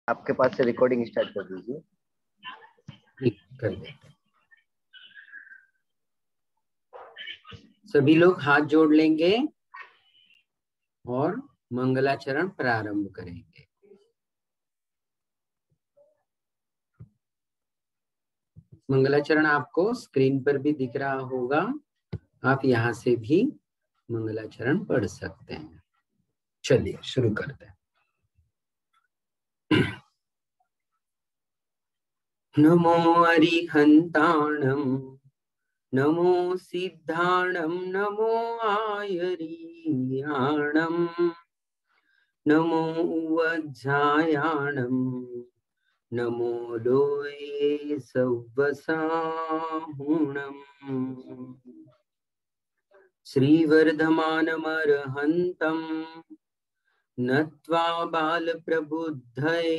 आपके पास से recording start कर दीजिए। ठीक कर देते। सभी लोग हाथ जोड़ लेंगे और मंगलाचरण प्रारंभ करेंगे। मंगलाचरण आपको स्क्रीन पर भी दिख रहा होगा, आप यहाँ से भी मंगलाचरण पढ़ सकते हैं। चलिए शुरू करते हैं। नमो अरिहंताणं नमो सिद्धाणं नमो आयरीयाणं नमो उवज्जायाणं नमो लोये सव्वसाहुणम् श्रीवर्धमानमर्हन्तं नत्वा बालप्रबुद्धये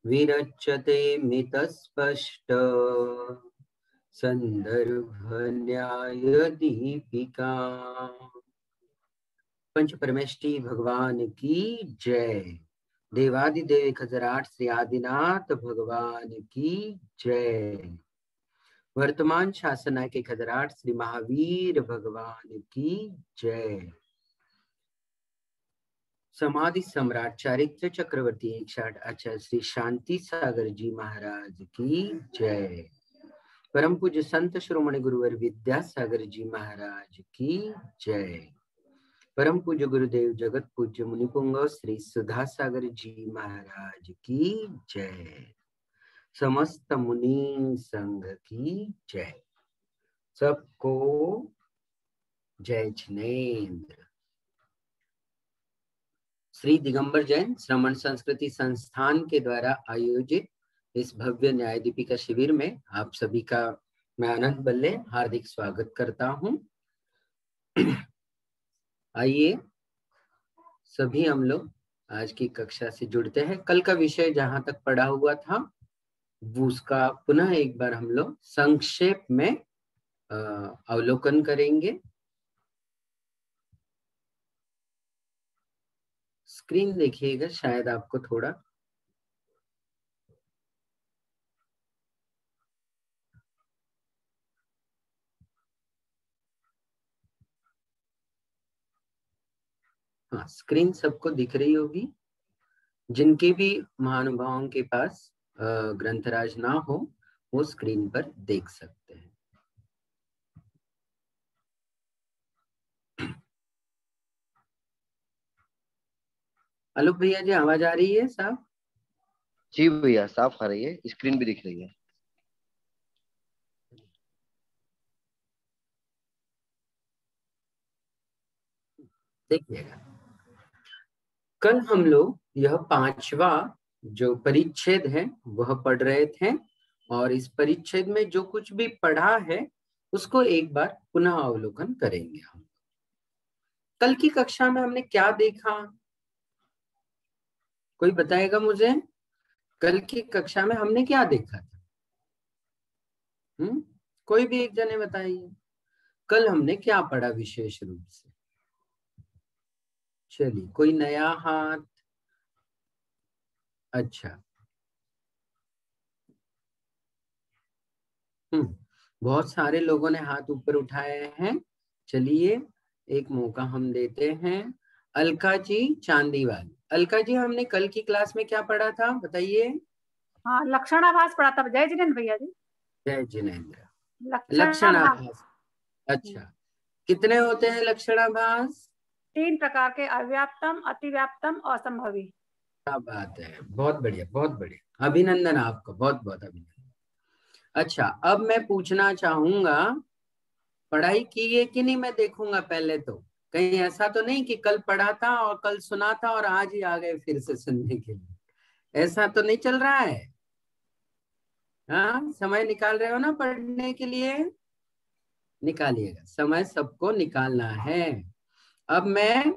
विरच्यते मितस्पष्ट संदर्भन्याय दीपिका। पंच परमेष्टि भगवान की जय। देवादिदेव खजराट श्री आदिनाथ भगवान की जय। वर्तमान शासना के खजराट श्री महावीर भगवान की जय। समाधि सम्राट चारित्र चक्रवर्ती 108 आचार्य श्री शांति सागर जी महाराज की जय। परम पूज्य संत शिरोमणि गुरुवर विद्यासागर जी महाराज की जय। परम पूज्य गुरुदेव जगत पूज्य मुनिपुंगव श्री सुधा सागर जी महाराज की जय। समस्त मुनि संघ की जय। सबको जय जिनेन्द्र। श्री दिगंबर जैन श्रमण संस्कृति संस्थान के द्वारा आयोजित इस भव्य न्याय दीपिका शिविर में आप सभी का मैं अनंत बल्ले हार्दिक स्वागत करता हूं। आइए सभी हम लोग आज की कक्षा से जुड़ते हैं। कल का विषय जहां तक पढ़ा हुआ था उसका पुनः एक बार हम लोग संक्षेप में अवलोकन करेंगे। स्क्रीन देखिएगा, शायद आपको थोड़ा हाँ स्क्रीन सबको दिख रही होगी। जिनके भी महानुभावों के पास ग्रंथराज ना हो वो स्क्रीन पर देख सकते हैं। आलोक भैया जी आवाज आ रही है साहब? जी भैया साफ आ रही है, स्क्रीन भी दिख रही है। देखिएगा, कल हम लोग यह 5वां जो परिच्छेद है वह पढ़ रहे थे और इस परिच्छेद में जो कुछ भी पढ़ा है उसको एक बार पुनः अवलोकन करेंगे हम। कल की कक्षा में हमने क्या देखा, कोई बताएगा मुझे? कल की कक्षा में हमने क्या देखा था? कोई भी एक जने बताइए, कल हमने क्या पढ़ा विशेष रूप से? चलिए कोई नया हाथ? अच्छा, बहुत सारे लोगों ने हाथ ऊपर उठाए हैं। चलिए एक मौका हम देते हैं। अलका जी चांदीवाल, अलका जी हमने कल की क्लास में क्या पढ़ा था बताइए? हाँ, लक्षणाभास पढ़ा था। जय जिनेन्द्र भैया जी। जय जिनेन्द्र। लक्षणाभास। अच्छा, कितने होते हैं लक्षणाभास? 3 प्रकार के, अव्याप्तम, अतिव्याप्तम और असंभवी। क्या बात है, बहुत बढ़िया बहुत बढ़िया, अभिनंदन आपका, बहुत बहुत अभिनंदन। अच्छा, अब मैं पूछना चाहूंगा पढ़ाई की है कि नहीं, मैं देखूंगा पहले तो। कहीं ऐसा तो नहीं कि कल पढ़ा था और कल सुना था और आज ही आ गए फिर से सुनने के लिए, ऐसा तो नहीं चल रहा है? हाँ, समय निकाल रहे हो ना पढ़ने के लिए? निकालिएगा, समय सबको निकालना है। अब मैं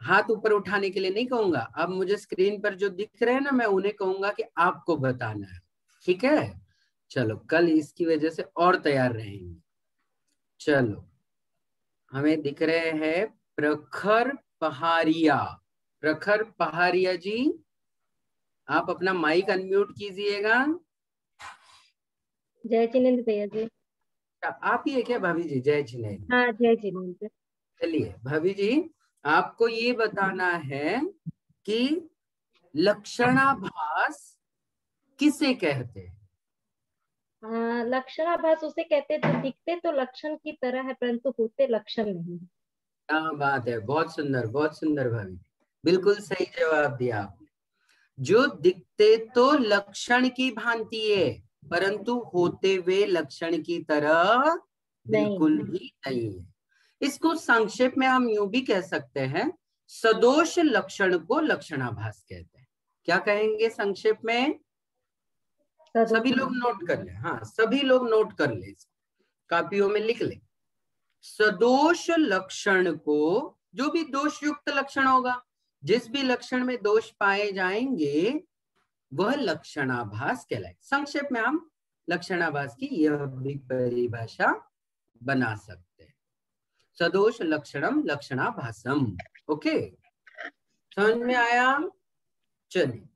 हाथ ऊपर उठाने के लिए नहीं कहूंगा, अब मुझे स्क्रीन पर जो दिख रहे हैं ना मैं उन्हें कहूंगा कि आपको बताना है, ठीक है? चलो कल इसकी वजह से और तैयार रहेंगे। चलो, हमें दिख रहे हैं प्रखर पहाड़िया। प्रखर पहाड़िया जी आप अपना माइक अनम्यूट कीजिएगा। जय जिनेन्द्र भैया जी। आप ही है क्या भाभी जी? जय जिनेन्द्र। हाँ जय जिनेन्द्र। चलिए भाभी जी, आपको ये बताना है कि लक्षणाभास किसे कहते हैं? लक्षणाभास उसे कहते हैं जो दिखते तो लक्षण की तरह है परंतु होते लक्षण नहीं। क्या बात है, बहुत सुंदर भाभी, बिल्कुल सही जवाब दिया आपने। जो दिखते तो लक्षण की भांति है परंतु होते हुए लक्षण की तरह बिल्कुल भी नहीं है। इसको संक्षेप में हम यूं भी कह सकते हैं, सदोष लक्षण को लक्षणाभास कहते हैं। क्या कहेंगे संक्षेप में? सभी लोग नोट कर ले। हाँ, सभी लोग नोट कर ले, कापियों में लिख ले। सदोष लक्षण को, जो भी दोष युक्त लक्षण होगा, जिस भी लक्षण में दोष पाए जाएंगे वह लक्षणाभास कहलाए। संक्षेप में हम लक्षणाभास की यह भी परिभाषा बना सकते हैं, सदोष लक्षणम लक्षणाभासम। ओके, समझ में आया? चलिए,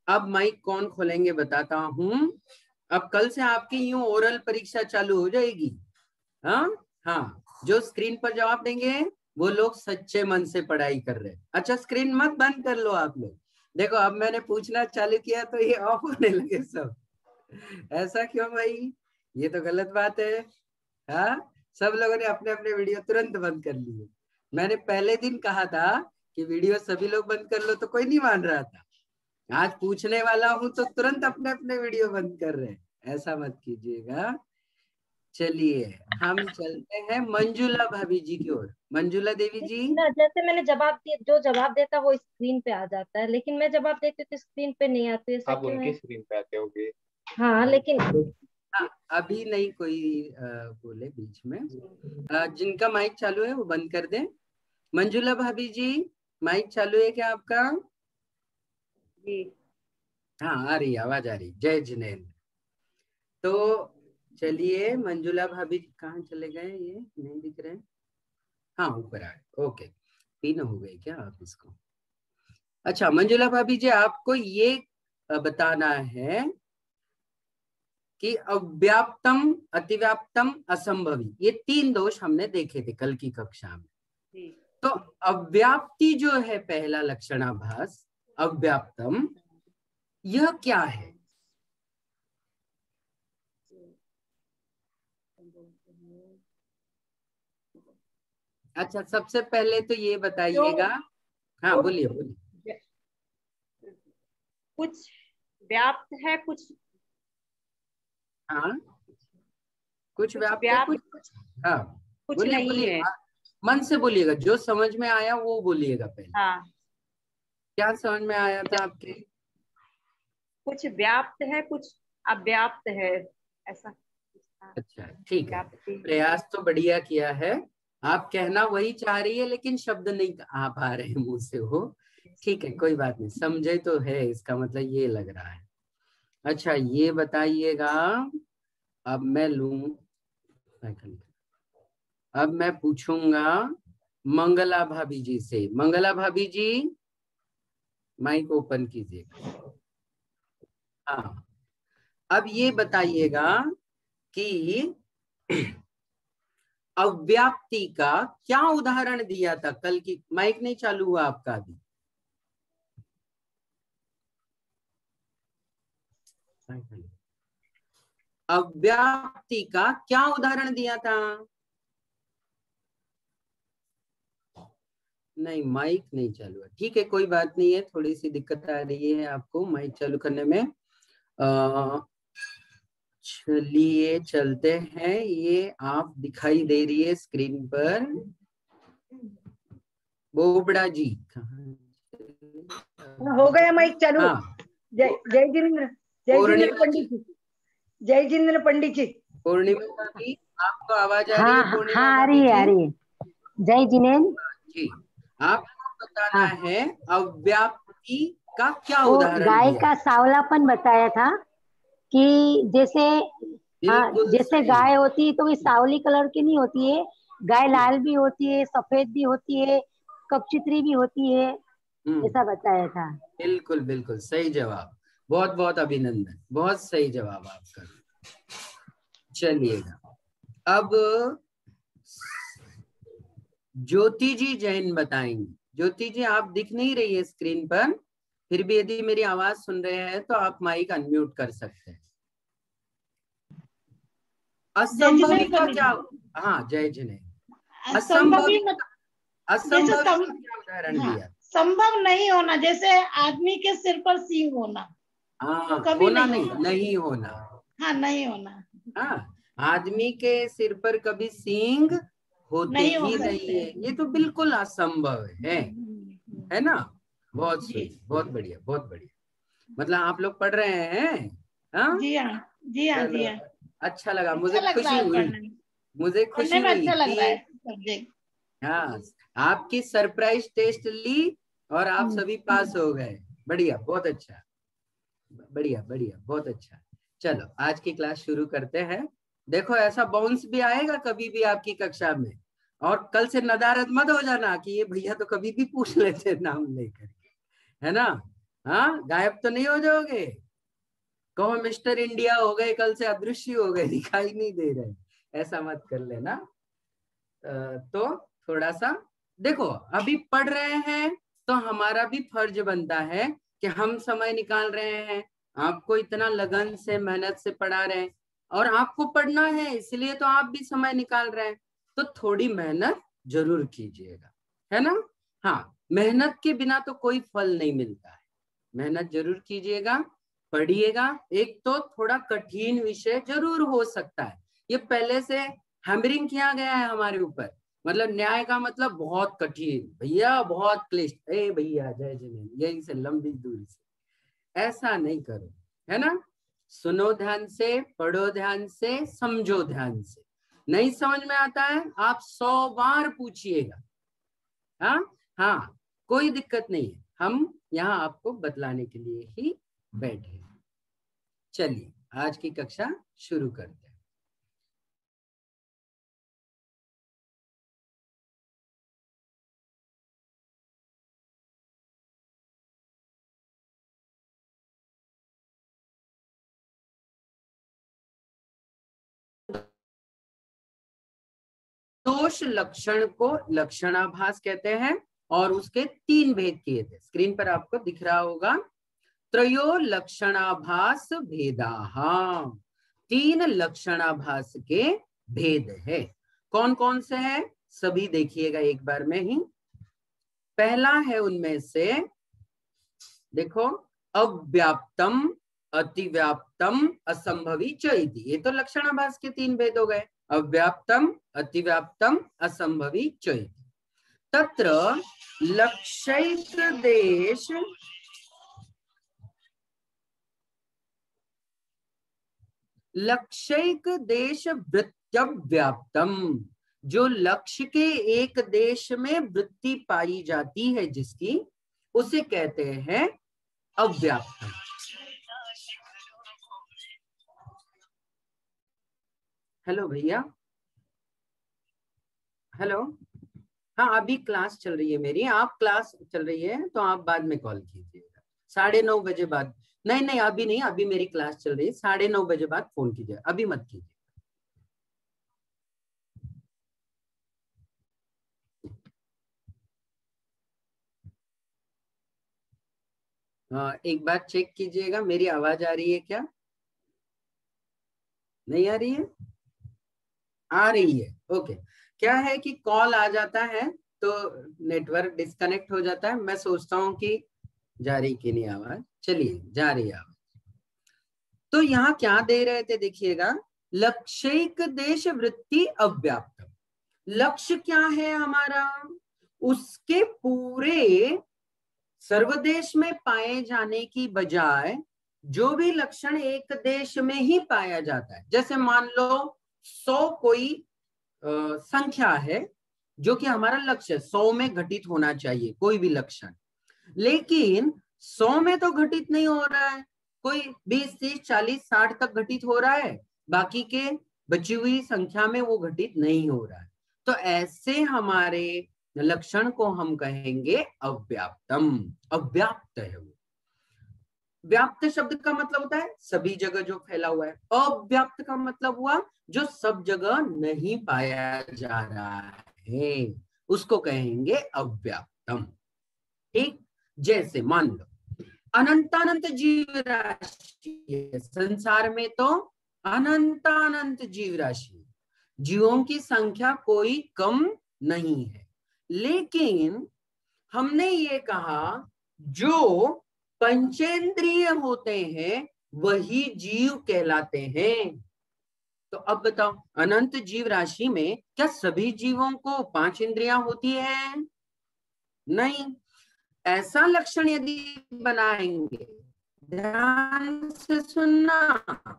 अब माइक कौन खोलेंगे बताता हूं। अब कल से आपकी यूं ओरल परीक्षा चालू हो जाएगी। हाँ, जो स्क्रीन पर जवाब देंगे वो लोग सच्चे मन से पढ़ाई कर रहे हैं। अच्छा, स्क्रीन मत बंद कर लो आप लोग। देखो, अब मैंने पूछना चालू किया तो ये ऑफ होने लगे सब। ऐसा क्यों भाई? ये तो गलत बात है। हाँ, सब लोगों ने अपने अपने वीडियो तुरंत बंद कर लिए। मैंने पहले दिन कहा था कि वीडियो सभी लोग बंद कर लो, तो कोई नहीं मान रहा था। आज पूछने वाला हूं तो तुरंत अपने अपने वीडियो बंद कर रहे हैं। ऐसा मत कीजिएगा। चलिए, हम चलते हैं मंजुला भाभी जी की ओर। मंजुला देवी जी। जैसे मैंने जवाब दिया, जो जवाब देता वो स्क्रीन पे आ जाता है, लेकिन मैं जवाब देती हूँ तो स्क्रीन पे नहीं आती है। आप उनकी स्क्रीन पे आते होगे। हाँ, लेकिन अभी नहीं कोई बोले बीच में। जिनका माइक चालू है वो बंद कर दें। मंजुला भाभी जी, माइक चालू है क्या आपका? जी हाँ, आ रही, आवाज आ रही। जय जिनेन्द्र। तो चलिए, मंजुला भाभी कहाँ चले गए? ये नहीं दिख रहे। हाँ, ऊपर आए। ओके, पिन हो गए क्या आप इसको? अच्छा, मंजुला भाभी जी, आपको ये बताना है कि अव्याप्तम, अतिव्याप्तम, असंभवी, ये 3 दोष हमने देखे थे कल की कक्षा में। तो अव्याप्ति जो है पहला लक्षणाभास, अव्याप्तम, यह क्या है? अच्छा, सबसे पहले तो ये बताइएगा। हाँ, बोलिए बोलिए। कुछ व्याप्त है, कुछ हाँ, कुछ व्याप्त है, कुछ हाँ, कुछ बोलिए नहीं बोलिए, है। मन से बोलिएगा, जो समझ में आया वो बोलिएगा पहले। हाँ, क्या समझ में आया था आपके? कुछ व्याप्त है, कुछ अव्याप्त है, ऐसा। अच्छा, ठीक है, व्याप्ति। प्रयास तो बढ़िया किया है। आप कहना वही चाह रही है लेकिन शब्द नहीं आ पा रहे मुंह से हो। ठीक है, कोई बात नहीं, समझे तो है, इसका मतलब ये लग रहा है। अच्छा, ये बताइएगा, अब मैं लूं, अब मैं पूछूंगा मंगला भाभी जी से। मंगला भाभी जी, माइक ओपन कीजिएगा। हाँ, अब ये बताइएगा कि अव्याप्ति का क्या उदाहरण दिया था कल की? माइक नहीं चालू हुआ आपका अभी। अव्याप्ति का क्या उदाहरण दिया था? नहीं, माइक नहीं चालू है। ठीक है, कोई बात नहीं है, थोड़ी सी दिक्कत आ रही है आपको माइक चालू करने में। चलिए चलते हैं। ये आप दिखाई दे रही है स्क्रीन पर, बोबड़ा जी। हो गया माइक चालू। हाँ, जय जिनेन्द्र पंडित जी। जय जिनेन्द्र पंडित जी। पूर्णिमा जी, आपको आवाज आ रही है? पूर्णिमा हाँ, आ रही है। जय जिनेन्द्र जी, आपको बताना है अव्याप्ति का क्या वो उदाहरण गाय दिया? का सांवलापन बताया था कि जैसे जैसे गाय होती है तो वो सांवली कलर की नहीं होती है, गाय लाल भी होती है, सफेद भी होती है, कपचित्री भी होती है। ऐसा बताया था। बिल्कुल बिल्कुल सही जवाब, बहुत बहुत अभिनंदन, बहुत सही जवाब आपका। चलिएगा, अब ज्योति जी जैन बताएंगी। ज्योति जी आप दिख नहीं रही है स्क्रीन पर, फिर भी यदि मेरी आवाज सुन रहे हैं तो आप माइक अनम्यूट कर सकते हैं। असंभवी का क्या, हाँ जय जिने, असंभवी असंभवी का क्या उदाहरण दिया? संभव नहीं होना, जैसे आदमी के सिर पर सींग होना। हाँ, कभी होना नहीं नहीं होना। हाँ, नहीं होना। हाँ, आदमी के सिर पर कभी सींग होते नहीं हो ही सकते। नहीं है, ये तो बिल्कुल असंभव है ना। बहुत सही, बहुत बढ़िया, बहुत बढ़िया। मतलब आप लोग पढ़ रहे हैं? हाँ जी हाँ, जी हाँ, जी हाँ। अच्छा लगा, अच्छा मुझे लगता खुशी है हुई, पढ़ने में। मुझे पढ़ने खुशी में हुई अच्छा लग रहा है कि सब्जेक्ट। हाँ, आपकी सरप्राइज टेस्ट ली और आप सभी पास हो गए। बढ़िया, बहुत अच्छा, बढ़िया बढ़िया, बहुत अच्छा। चलो आज की क्लास शुरू करते हैं। देखो ऐसा बाउंस भी आएगा कभी भी आपकी कक्षा में, और कल से नदारद मत हो जाना कि ये भैया तो कभी भी पूछ लेते नाम लेकर के, है ना। हाँ, गायब तो नहीं हो जाओगे, कहो मिस्टर इंडिया हो गए, कल से अदृश्य हो गए, दिखाई नहीं दे रहे, ऐसा मत कर लेना। तो थोड़ा सा देखो, अभी पढ़ रहे हैं तो हमारा भी फर्ज बनता है कि हम समय निकाल रहे हैं, आपको इतना लगन से मेहनत से पढ़ा रहे हैं, और आपको पढ़ना है इसलिए तो आप भी समय निकाल रहे हैं, तो थोड़ी मेहनत जरूर कीजिएगा, है ना। हाँ, मेहनत के बिना तो कोई फल नहीं मिलता है, मेहनत जरूर कीजिएगा, पढ़िएगा। एक तो थोड़ा कठिन विषय जरूर हो सकता है, ये पहले से हैमरिंग किया गया है हमारे ऊपर, मतलब न्याय का मतलब बहुत कठिन भैया, बहुत क्लिष्ट, ए भैया जय जय, यही से लंबी दूरी से, ऐसा नहीं करो, है ना। सुनो ध्यान से, पढ़ो ध्यान से, समझो ध्यान से। नहीं समझ में आता है आप 100 बार पूछिएगा। हाँ हाँ, कोई दिक्कत नहीं है, हम यहाँ आपको बतलाने के लिए ही बैठे। चलिए आज की कक्षा शुरू करते हैं। दोष लक्षण को लक्षणाभास कहते हैं, और उसके 3 भेद किए थे, स्क्रीन पर आपको दिख रहा होगा। त्रयो लक्षणाभास भेदाः, 3 लक्षणाभास के भेद है। कौन कौन से हैं सभी देखिएगा एक बार में ही। पहला है उनमें से, देखो, अव्याप्तम, अतिव्याप्तम, असंभवी च इति, ये तो लक्षणाभास के 3 भेद हो गए, अव्याप्तम, अतिव्याप्तम, असंभवी च इति। तत्र लक्षैक देश लक्षैक देश वृत्त्यव्याप्तम, जो लक्ष्य के एक देश में वृत्ति पाई जाती है जिसकी, उसे कहते हैं अव्याप्तम। हेलो भैया, हेलो। हाँ, अभी क्लास चल रही है मेरी, आप क्लास चल रही है तो आप बाद में कॉल कीजिएगा, 9:30 बजे बाद। नहीं नहीं, अभी नहीं, अभी मेरी क्लास चल रही है, 9:30 बजे बाद फोन कीजिए, अभी मत कीजिए। एक बार चेक कीजिएगा, मेरी आवाज आ रही है क्या? नहीं आ रही है? आ रही है, ओके। क्या है कि कॉल आ जाता है तो नेटवर्क डिस्कनेक्ट हो जाता है, मैं सोचता हूँ कि जा रही कि नहीं आवाज, चलिए जा रही है आवाज। तो यहाँ क्या दे रहे थे देखिएगा, लक्ष्यिक देश वृत्ति अव्याप्तम। लक्ष्य क्या है हमारा, उसके पूरे सर्वदेश में पाए जाने की बजाय जो भी लक्षण एक देश में ही पाया जाता है, जैसे मान लो 100 कोई संख्या है जो कि हमारा लक्ष्य 100 में घटित होना चाहिए कोई भी लक्षण, लेकिन 100 में तो घटित नहीं हो रहा है, कोई 20, 30, 40, 60 तक घटित हो रहा है, बाकी के बची हुई संख्या में वो घटित नहीं हो रहा है। तो ऐसे हमारे लक्षण को हम कहेंगे अव्याप्तम। अव्याप्त है वो। व्याप्त शब्द का मतलब होता है सभी जगह जो फैला हुआ है। अव्याप्त का मतलब हुआ जो सब जगह नहीं पाया जा रहा है, उसको कहेंगे अव्याप्तम। ठीक, जैसे मान लो अनंतानंत जीव राशि है संसार में, तो अनंतानंत जीव राशि, जीवों की संख्या कोई कम नहीं है। लेकिन हमने ये कहा जो पंचेंद्रिय होते हैं वही जीव कहलाते हैं। तो अब बताओ, अनंत जीव राशि में क्या सभी जीवों को 5 इंद्रियां होती है? नहीं। ऐसा लक्षण यदि बनाएंगे, ध्यान से सुनना,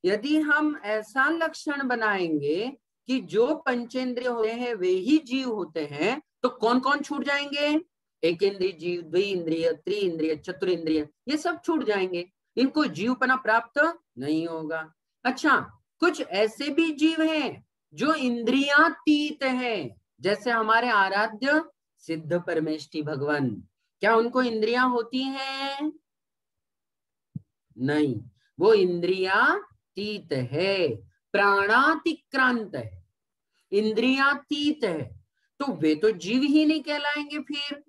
यदि हम ऐसा लक्षण बनाएंगे कि जो पंचेंद्रिय होते हैं वे ही जीव होते हैं, तो कौन कौन छूट जाएंगे? एक इंद्रिय जीव, द्विइंद्रिय, त्रिइंद्रिय, चतुरिंद्रिय, ये सब छूट जाएंगे। इनको जीवपना प्राप्त नहीं होगा। अच्छा, कुछ ऐसे भी जीव हैं जो इंद्रियातीत हैं, जैसे हमारे आराध्य सिद्ध परमेष्ठी भगवान। क्या उनको इंद्रियां होती हैं? नहीं, वो इंद्रियातीत है, प्राणातिक्रांत है, इंद्रियातीत है, तो वे तो जीव ही नहीं कहलाएंगे फिर।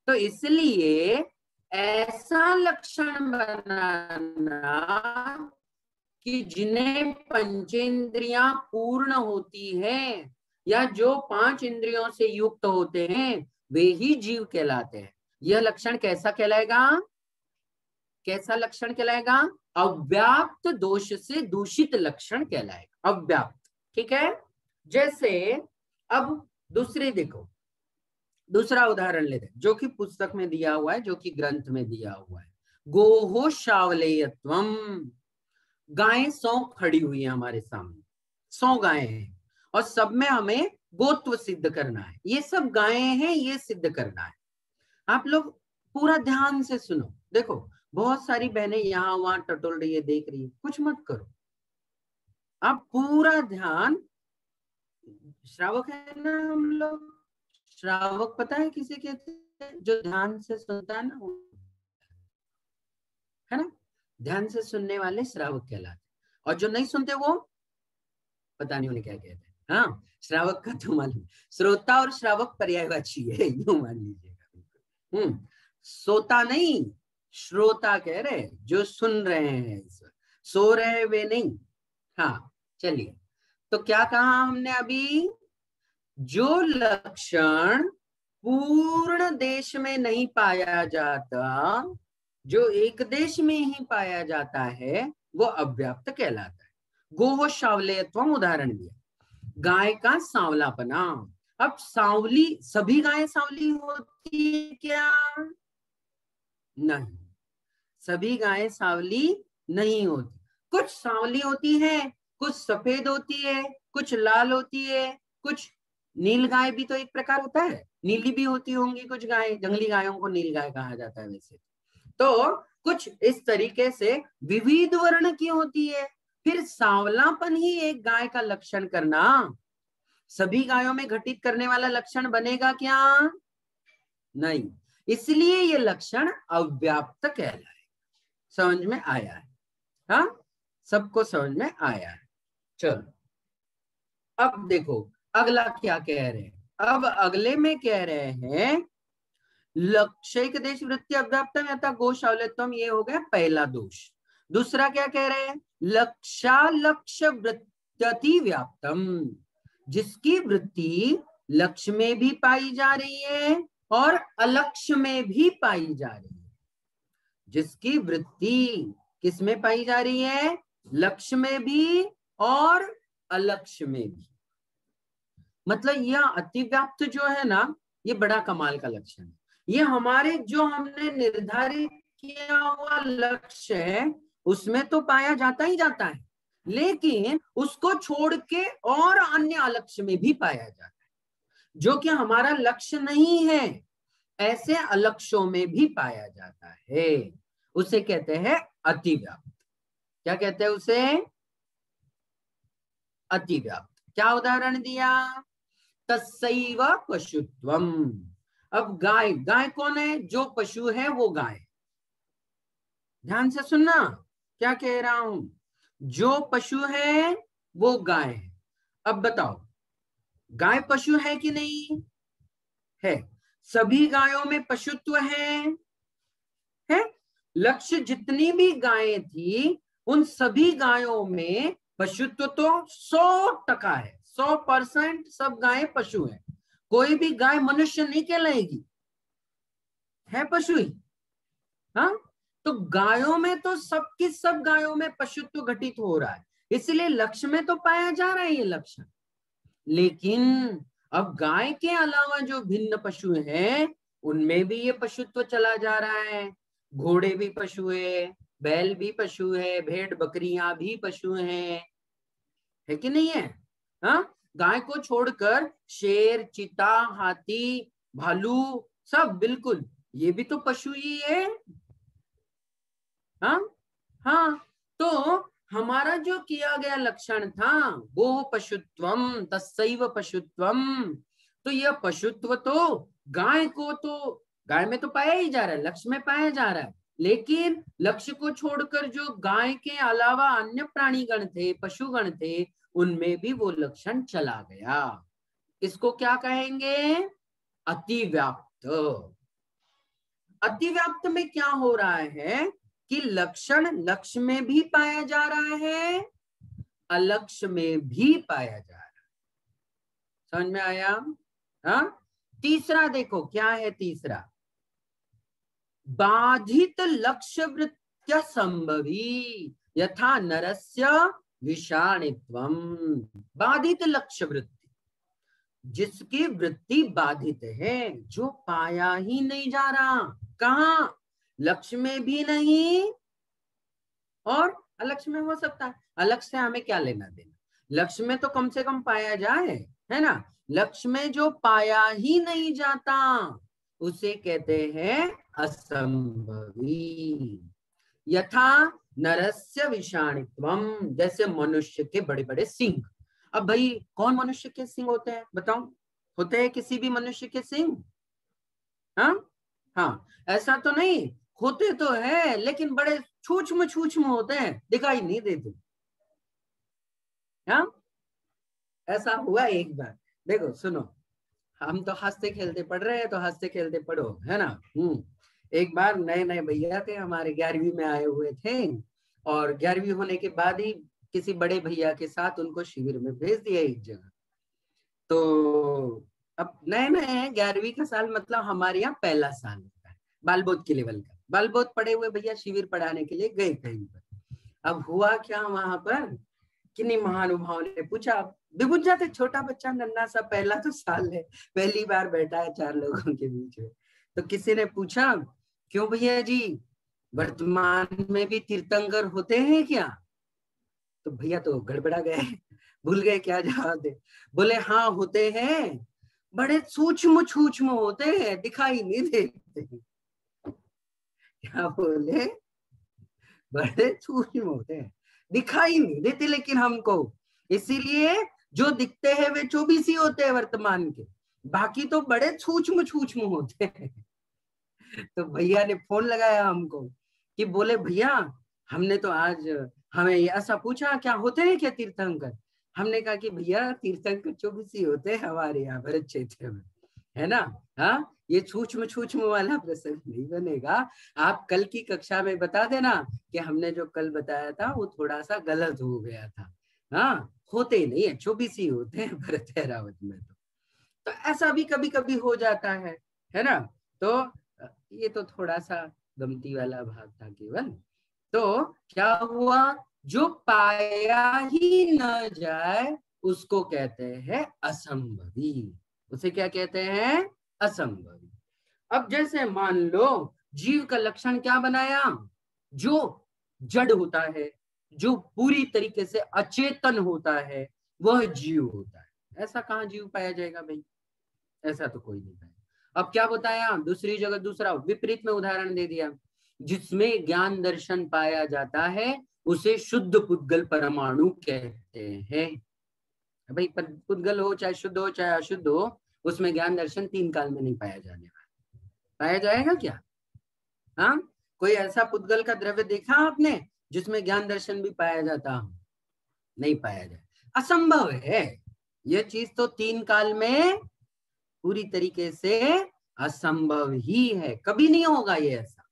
तो इसलिए ऐसा लक्षण बनाना कि जिन्हें पंचेंद्रियां पूर्ण होती हैं या जो 5 इंद्रियों से युक्त होते हैं वे ही जीव कहलाते हैं। यह लक्षण कैसा कहलाएगा? कैसा लक्षण कहलाएगा? अव्याप्त दोष से दूषित लक्षण कहलाएगा, अव्याप्त। ठीक है। जैसे अब दूसरी देखो, दूसरा उदाहरण लेते हैं जो कि पुस्तक में दिया हुआ है, जो कि ग्रंथ में दिया हुआ है। गोहो शावलेयत्वम। गायें 100 खड़ी हुई है हमारे सामने, 100 गायें हैं और सब में हमें गोत्व सिद्ध करना है। ये सब गायें हैं, ये सिद्ध करना है। आप लोग पूरा ध्यान से सुनो। देखो, बहुत सारी बहनें यहाँ वहां टटोल रही है, देख रही है, कुछ मत करो, आप पूरा ध्यान। श्रावक है ना हम लोग? श्रावक पता है किसे कहते हैं? जो ध्यान से सुनता है ना, है ना? ध्यान से सुनने वाले श्रावक कहलाते, और जो नहीं सुनते वो पता नहीं उन्हें क्या कहते हैं। हाँ, श्रावक का तो मालूम, श्रोता और श्रावक पर्यायवाची है, यूं मान लीजिएगा। सोता नहीं, श्रोता कह रहे, जो सुन रहे हैं इस वक्त, सो रहे वे नहीं। हाँ, चलिए, तो क्या कहा हमने अभी? जो लक्षण पूर्ण देश में नहीं पाया जाता, जो एक देश में ही पाया जाता है, वो अव्याप्त कहलाता है। गोह शावलेयत्वम उदाहरण दिया, गाय का सांवलापना। अब सांवली, सभी गायें सांवली होती है क्या? नहीं, सभी गायें सांवली नहीं होती। कुछ सांवली होती है, कुछ सफेद होती है, कुछ लाल होती है, कुछ नील गाय भी तो एक प्रकार होता है, नीली भी होती होंगी कुछ गायें, जंगली गायों को नील गाय कहा जाता है वैसे। तो कुछ इस तरीके से विविध वर्ण की होती है। फिर सांवलापन ही एक गाय का लक्षण करना सभी गायों में घटित करने वाला लक्षण बनेगा क्या? नहीं, इसलिए ये लक्षण अव्याप्त कहलाए। समझ में आया है? हाँ, सबको समझ में आया है। चलो, अब देखो अगला क्या कह रहे हैं। अब अगले में कह रहे हैं लक्ष्यिक देश वृत्ति अव्याप्तम यथा गोशावलेत्वम, ये हो गया पहला दोष। दूसरा क्या कह रहे हैं? लक्ष्य वृत्ति व्याप्तम, जिसकी वृत्ति लक्ष्य में भी पाई जा रही है और अलक्ष्य में भी पाई जा रही है। जिसकी वृत्ति किस में पाई जा रही है? लक्ष्य में भी और अलक्ष्य में भी। मतलब यह अतिव्याप्त जो है ना, ये बड़ा कमाल का लक्षण है। ये हमारे जो हमने निर्धारित किया हुआ लक्ष्य है उसमें तो पाया जाता ही जाता है, लेकिन उसको छोड़ के और अन्य अलक्ष्य में भी पाया जाता है। जो कि हमारा लक्ष्य नहीं है, ऐसे अलक्ष्यों में भी पाया जाता है। उसे कहते हैं अतिव्याप्त। क्या कहते हैं उसे? अतिव्याप्त। क्या उदाहरण दिया? तस्सैव पशुत्वम। अब गाय, गाय कौन है? जो पशु है वो गाय। ध्यान से सुनना क्या कह रहा हूं। जो पशु है वो गाय है। अब बताओ, गाय पशु है कि नहीं है? सभी गायों में पशुत्व है? लक्ष्य जितनी भी गायें थी उन सभी गायों में पशुत्व तो 100% है। 100% सब गायें पशु हैं। कोई भी गाय मनुष्य नहीं कहलाएगी, है पशु ही। हाँ, तो गायों में तो सबकी सब गायों में पशुत्व घटित हो रहा है, इसलिए लक्ष्य में तो पाया जा रहा है ये लक्षण। लेकिन अब गाय के अलावा जो भिन्न पशु हैं उनमें भी ये पशुत्व चला जा रहा है। घोड़े भी पशु है, बैल भी पशु है, भेड़ बकरियां भी पशु हैं, है कि नहीं है? हाँ, गाय को छोड़कर शेर, चीता, हाथी, भालू सब बिल्कुल ये भी तो पशु ही है। हाँ, तो हमारा जो किया गया लक्षण था वो पशुत्वम, तस्सैव पशुत्वम। तो यह पशुत्व तो गाय को, तो गाय में तो पाया ही जा रहा है, लक्ष्य में पाया जा रहा है। लेकिन लक्ष्य को छोड़कर जो गाय के अलावा अन्य प्राणीगण थे, पशुगण थे, उनमें भी वो लक्षण चला गया। इसको क्या कहेंगे? अतिव्याप्त। अतिव्याप्त में क्या हो रहा है कि लक्षण लक्ष्य में भी पाया जा रहा है, अलक्ष्य में भी पाया जा रहा है। समझ में आया? हाँ, तीसरा देखो क्या है तीसरा, बाधित लक्ष्य वृत्त्य संभवी यथा नरस्य विषाणित्वम। बाधित लक्ष्य वृत्ति, जिसकी वृत्ति बाधित है, जो पाया ही नहीं जा रहा। कहां? लक्ष्य में भी नहीं और अलक्ष्य में हो सकता है। अलक्ष्य से हमें क्या लेना देना? लक्ष्य में तो कम से कम पाया जाए, है ना? लक्ष्य में जो पाया ही नहीं जाता उसे कहते हैं असंभवी। यथा नरस्य विषाणित्वम, जैसे मनुष्य के बड़े बड़े सिंह। अब भाई कौन मनुष्य के सिंह होते हैं बताओ? होते हैं किसी भी मनुष्य के सिंह? हाँ, ऐसा तो नहीं, होते तो है लेकिन बड़े सूक्ष्म होते हैं, दिखाई नहीं देते। हाँ, ऐसा हुआ एक बार। देखो सुनो, हम तो हंसते खेलते पढ़ रहे हैं तो हंसते खेलते पढ़ो, है ना? एक बार नए नए भैया थे हमारे, 11वीं में आए हुए थे, और 11वीं होने के बाद ही किसी बड़े भैया के साथ उनको शिविर में भेज दिया एक जगह। तो अब नए नए 11वीं का साल, मतलब हमारे यहाँ पहला साल होता है बालबोध के लेवल का। बालबोध पढ़े हुए भैया शिविर पढ़ाने के लिए गए कहीं पर। अब हुआ क्या वहां पर, किन्हीं महानुभाव ने पूछा, बुझ जाते, छोटा बच्चा नन्हा सा, पहला तो साल है, पहली बार बैठा है 4 लोगों के बीच में। तो किसी ने पूछा, क्यों भैया जी, वर्तमान में भी तीर्थंकर होते हैं क्या? तो भैया तो गड़बड़ा गए, भूल गए क्या जवाब दे। बोले हाँ होते हैं, बड़े सूक्ष्म होते हैं, दिखाई नहीं देते। क्या बोले? बड़े सूक्ष्म होते हैं, दिखाई नहीं देते लेकिन हमको, इसीलिए जो दिखते हैं वे 24 ही होते हैं वर्तमान के, बाकी तो बड़े सूक्ष्म होते हैं। तो भैया ने फोन लगाया हमको कि बोले भैया हमने तो आज, हमें ऐसा पूछा क्या होते हैं क्या तीर्थंकर? हमने कहा कि भैया तीर्थंकर 24 ही होते हैं हमारे यहाँ भरत क्षेत्र में, है ना? हाँ, ये सूक्ष्म वाला प्रसंग नहीं बनेगा। आप कल की कक्षा में बता देना कि हमने जो कल बताया था वो थोड़ा सा गलत हो गया था। हाँ, होते नहीं है, 24 ही होते हैं भरत ऐरावत में। तो ऐसा भी कभी कभी हो जाता है ना? तो ये तो थोड़ा सा गमती वाला भाग था केवल। तो क्या हुआ, जो पाया ही न जाए उसको कहते हैं असंभवी। उसे क्या कहते हैं? असंभवी। अब जैसे मान लो जीव का लक्षण क्या बनाया, जो जड़ होता है, जो पूरी तरीके से अचेतन होता है, वह जीव होता है। ऐसा कहाँ जीव पाया जाएगा भाई? ऐसा तो कोई नहीं पाया। अब क्या बताया, दूसरी जगह दूसरा विपरीत में उदाहरण दे दिया, जिसमें ज्ञान दर्शन पाया जाता है उसे शुद्ध पुद्गल परमाणु कहते हैं। भाई पुद्गल हो चाहे शुद्ध हो चाहे अशुद्ध हो, उसमें ज्ञान दर्शन 3 काल में नहीं पाया जाने वाला। पाया जाएगा क्या? हाँ, कोई ऐसा पुद्गल का द्रव्य देखा आपने जिसमें ज्ञान दर्शन भी पाया जाता हो? नहीं पाया जाए, असंभव है। ये चीज तो 3 काल में पूरी तरीके से असंभव ही है, कभी नहीं होगा ये ऐसा।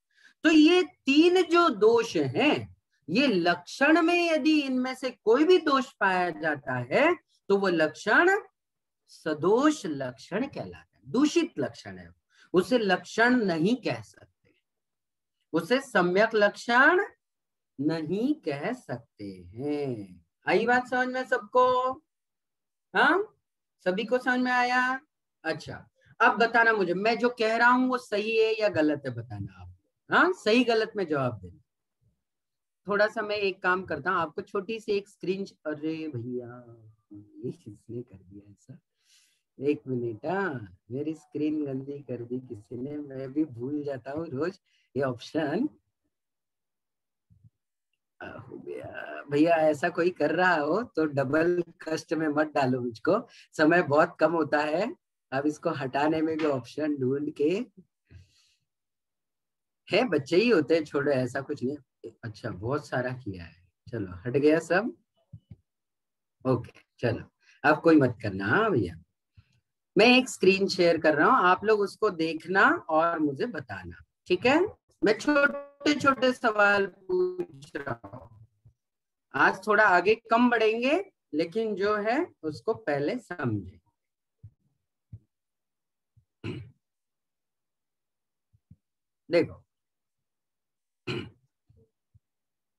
तो ये 3 जो दोष हैं, ये लक्षण में यदि इनमें से कोई भी दोष पाया जाता है तो वो लक्षण सदोष लक्षण कहलाता है, दूषित लक्षण है, उसे लक्षण नहीं कह सकते, उसे सम्यक लक्षण नहीं कह सकते हैं। आई बात समझ में सबको? हाँ, सभी को समझ में आया? अच्छा, अब बताना मुझे, मैं जो कह रहा हूं वो सही है या गलत है, बताना आप। हाँ, सही गलत में जवाब देना। थोड़ा सा मैं एक काम करता हूँ, आपको छोटी सी एक स्क्रीन, अरे भैया ये किसने कर दिया ऐसा? एक मिनट, मेरी स्क्रीन गंदी कर दी किसी ने, मैं भी भूल जाता हूँ रोज ये ऑप्शन। हो गया भैया, ऐसा कोई कर रहा हो तो डबल कष्ट में मत डालो मुझको, समय बहुत कम होता है, अब इसको हटाने में भी ऑप्शन ढूंढ के, है बच्चे ही होते हैं, छोड़ो ऐसा कुछ नहीं। अच्छा, बहुत सारा किया है, चलो हट गया सब। ओके चलो, अब कोई मत करना। हाँ भैया, मैं एक स्क्रीन शेयर कर रहा हूं, आप लोग उसको देखना और मुझे बताना, ठीक है? मैं छोटे छोटे सवाल पूछ रहा हूं, आज थोड़ा आगे कम बढ़ेंगे, लेकिन जो है उसको पहले समझे। देखो,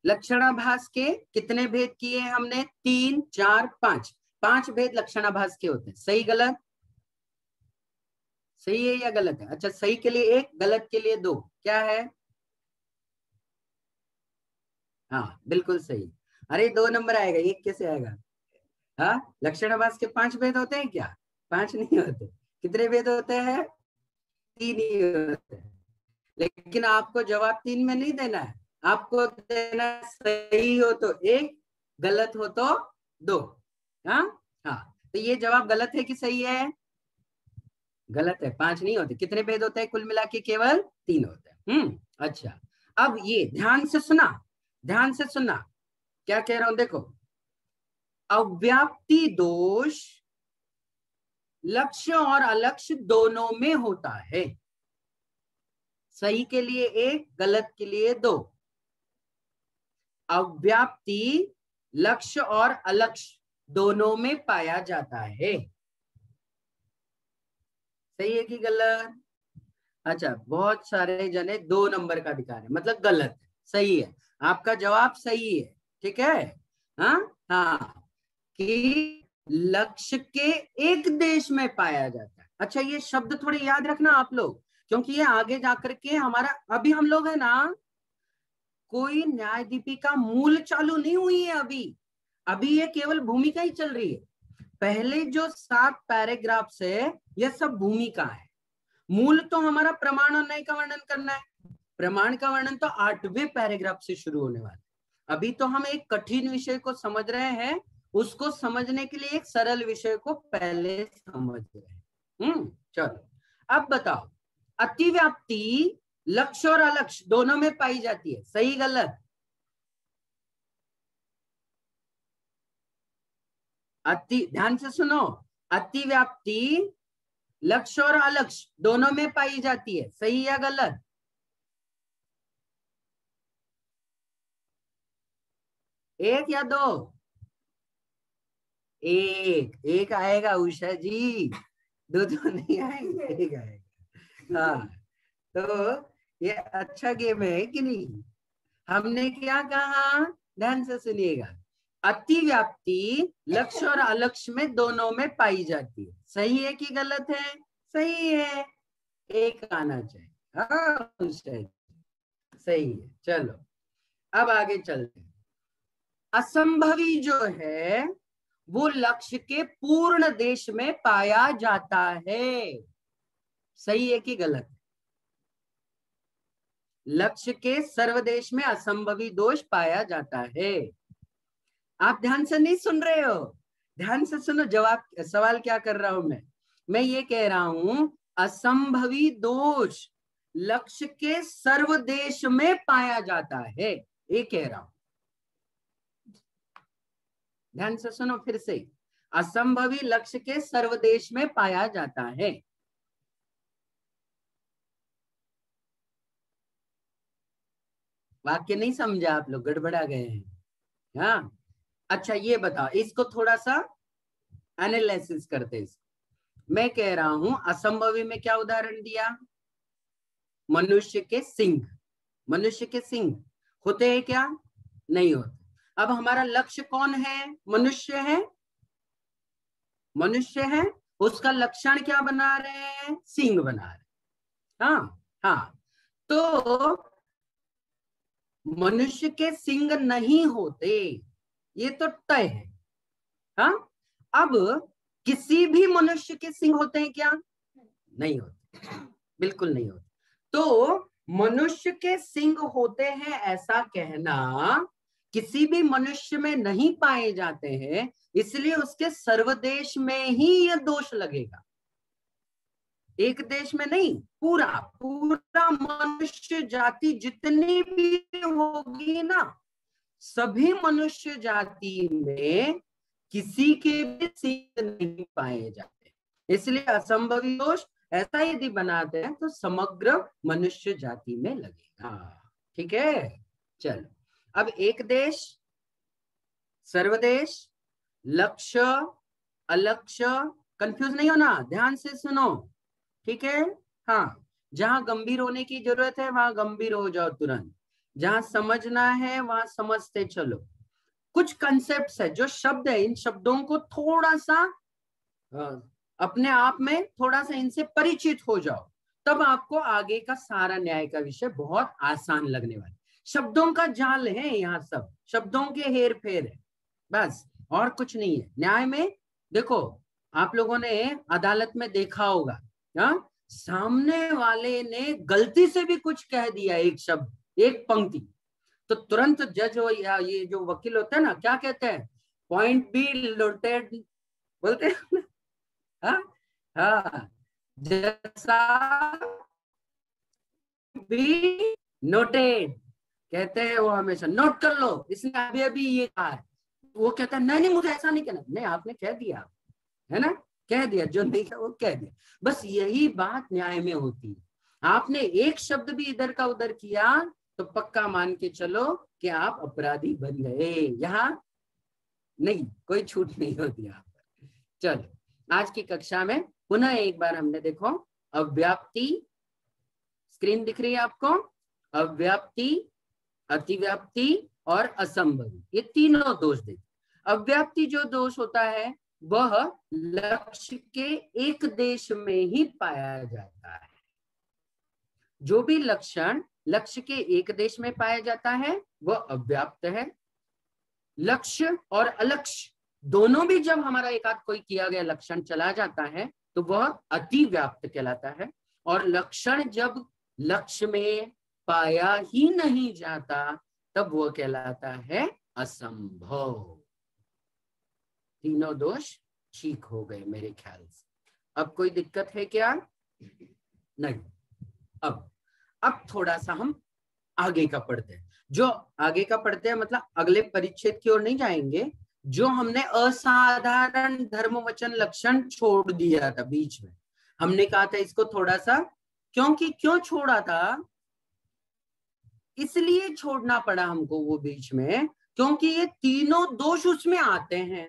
लक्षणाभास के कितने भेद किए हमने? 3, 4, 5। 5 भेद लक्षणाभास के होते हैं। सही गलत? सही है या गलत है? अच्छा, सही के लिए 1, गलत के लिए 2, क्या है? हाँ बिल्कुल सही। अरे 2 नंबर आएगा, 1 कैसे आएगा? हाँ, लक्षणाभास के 5 भेद होते हैं क्या? 5 नहीं होते। कितने भेद होते हैं? 3 ही होते हैं। लेकिन आपको जवाब 3 में नहीं देना है, आपको देना सही हो तो 1, गलत हो तो 2। हाँ हाँ, तो ये जवाब गलत है कि सही है? गलत है, 5 नहीं होते। कितने भेद होते हैं कुल मिला के? केवल 3 होते हैं। अच्छा, अब ये ध्यान से सुना, ध्यान से सुना क्या कह रहा हूं। देखो, अव्याप्ति दोष लक्ष्य और अलक्ष्य दोनों में होता है। सही के लिए 1, गलत के लिए 2। अव्याप्ति लक्ष्य और अलक्ष्य दोनों में पाया जाता है। सही है कि गलत? अच्छा, बहुत सारे जने 2 नंबर का दिखा रहे हैं, मतलब गलत है। सही है, आपका जवाब सही है, ठीक है? हाँ हाँ, कि लक्ष्य के एक देश में पाया जाता है। अच्छा, ये शब्द थोड़े याद रखना आप लोग, क्योंकि ये आगे जाकर के हमारा, अभी हम लोग है ना, कोई न्याय दीपिका मूल चालू नहीं हुई है अभी ये केवल भूमिका ही चल रही है। पहले जो 7 पैराग्राफ है ये सब भूमिका है। मूल तो हमारा प्रमाण और न्याय का वर्णन करना है। प्रमाण का वर्णन तो 8वें पैराग्राफ से शुरू होने वाला है। अभी तो हम एक कठिन विषय को समझ रहे हैं, उसको समझने के लिए एक सरल विषय को पहले समझ रहे हैं। चलो, अब बताओ, अतिव्याप्ति लक्ष्य और अलक्ष्य दोनों में पाई जाती है। सही गलत? ध्यान से सुनो, अतिव्याप्ति लक्ष्य और अलक्ष्य दोनों में पाई जाती है। सही या गलत? एक या 2? एक आएगा उषा जी, 2 तो नहीं आएंगे, एक आएगा। हाँ, तो ये अच्छा गेम है कि नहीं? हमने क्या कहा, ध्यान से सुनिएगा। अतिव्याप्ति लक्ष्य और अलक्ष्य में दोनों में पाई जाती है। सही है कि गलत है? सही है, 1 आना चाहिए। हाँ सही है। चलो, अब आगे चलते हैं। असंभवी जो है वो लक्ष्य के पूर्ण देश में पाया जाता है। सही है कि गलत? लक्ष्य के सर्वदेश में असंभवी दोष पाया जाता है। आप ध्यान से नहीं सुन रहे हो, ध्यान से सुनो, जवाब सवाल क्या कर रहा हूं मैं ये कह रहा हूं असंभवी दोष लक्ष्य के सर्वदेश में पाया जाता है, ये कह रहा हूं। ध्यान से सुनो फिर से, असंभवी लक्ष्य के सर्वदेश में पाया जाता है। वाक्य नहीं समझा आप लोग, गड़बड़ा गए हैं। हाँ अच्छा ये बताओ, इसको थोड़ा सा एनालिसिस करते हैं। मैं कह रहा हूं असंभवी में क्या उदाहरण दिया, मनुष्य के सिंह। मनुष्य के सिंह होते हैं क्या, नहीं होते। अब हमारा लक्ष्य कौन है, मनुष्य है, मनुष्य है, उसका लक्षण क्या बना रहे हैं, सिंह बना रहे। हाँ हाँ, तो मनुष्य के सिंह नहीं होते, ये तो तय है। हाँ अब किसी भी मनुष्य के सिंह होते हैं क्या, नहीं होते, बिल्कुल नहीं होते। तो मनुष्य के सिंह होते हैं ऐसा कहना किसी भी मनुष्य में नहीं पाए जाते हैं, इसलिए उसके सर्वदेश में ही यह दोष लगेगा, एक देश में नहीं, पूरा पूरा मनुष्य जाति जितनी भी होगी ना, सभी मनुष्य जाति में किसी के भी सिंह नहीं पाए जाते, इसलिए असंभवी दोष ऐसा यदि बनाते हैं तो समग्र मनुष्य जाति में लगेगा। ठीक है, चलो अब एक देश, सर्वदेश, लक्ष्य, अलक्ष्य, कंफ्यूज नहीं होना, ध्यान से सुनो। ठीक है, हाँ जहां गंभीर होने की जरूरत है वहां गंभीर हो जाओ तुरंत, जहां समझना है वहां समझते चलो। कुछ कंसेप्ट्स है, जो शब्द है, इन शब्दों को थोड़ा सा अपने आप में थोड़ा सा इनसे परिचित हो जाओ, तब आपको आगे का सारा न्याय का विषय बहुत आसान लगने वाला। शब्दों का जाल है यहाँ, सब शब्दों के हेर फेर है, बस और कुछ नहीं है। न्याय में देखो, आप लोगों ने अदालत में देखा होगा, हाँ सामने वाले ने गलती से भी कुछ कह दिया, एक शब्द, एक पंक्ति, तो तुरंत जज हो या ये जो वकील होता है ना, क्या कहते हैं, पॉइंट बी नोटेड बोलते हैं। हाँ हाँ, जैसा भी नोटेड कहते हैं, वो हमेशा नोट कर लो, इसने अभी अभी ये कहा है, वो कहता है नहीं नहीं मुझे ऐसा नहीं कहना, नहीं आपने कह दिया, है ना, कह दिया, जो नहीं था वो कह दिया। बस यही बात न्याय में होती है, आपने एक शब्द भी इधर का उधर किया तो पक्का मान के चलो कि आप अपराधी बन गए, यहाँ नहीं, कोई छूट नहीं होती यहाँ पर। चलो आज की कक्षा में पुनः एक बार हमने देखो, अव्याप्ति, स्क्रीन दिख रही है आपको, अव्याप्ति, अतिव्याप्ति और असंभवी, ये तीनों दोष देते। अव्याप्ति जो दोष होता है वह लक्ष्य के एक देश में ही पाया जाता है। जो भी लक्षण लक्ष्य के एक देश में पाया जाता है वह अव्याप्त है। लक्ष्य और अलक्ष्य दोनों भी जब हमारा एक आध कोई किया गया लक्षण चला जाता है तो वह अतिव्याप्त कहलाता है। और लक्षण जब लक्ष्य में पाया ही नहीं जाता तब वह कहलाता है असंभव। तीनों दोष ठीक हो गए मेरे ख्याल से। अब कोई दिक्कत है क्या? नहीं। अब थोड़ा सा हम आगे का पढ़ते हैं। जो आगे का पढ़ते हैं मतलब अगले परिच्छेद की ओर नहीं जाएंगे। जो हमने असाधारण धर्म वचन लक्षण छोड़ दिया था बीच में, हमने कहा था इसको थोड़ा सा, क्यों छोड़ा था, इसलिए छोड़ना पड़ा हमको वो बीच में, क्योंकि ये तीनों दोष उसमें आते हैं।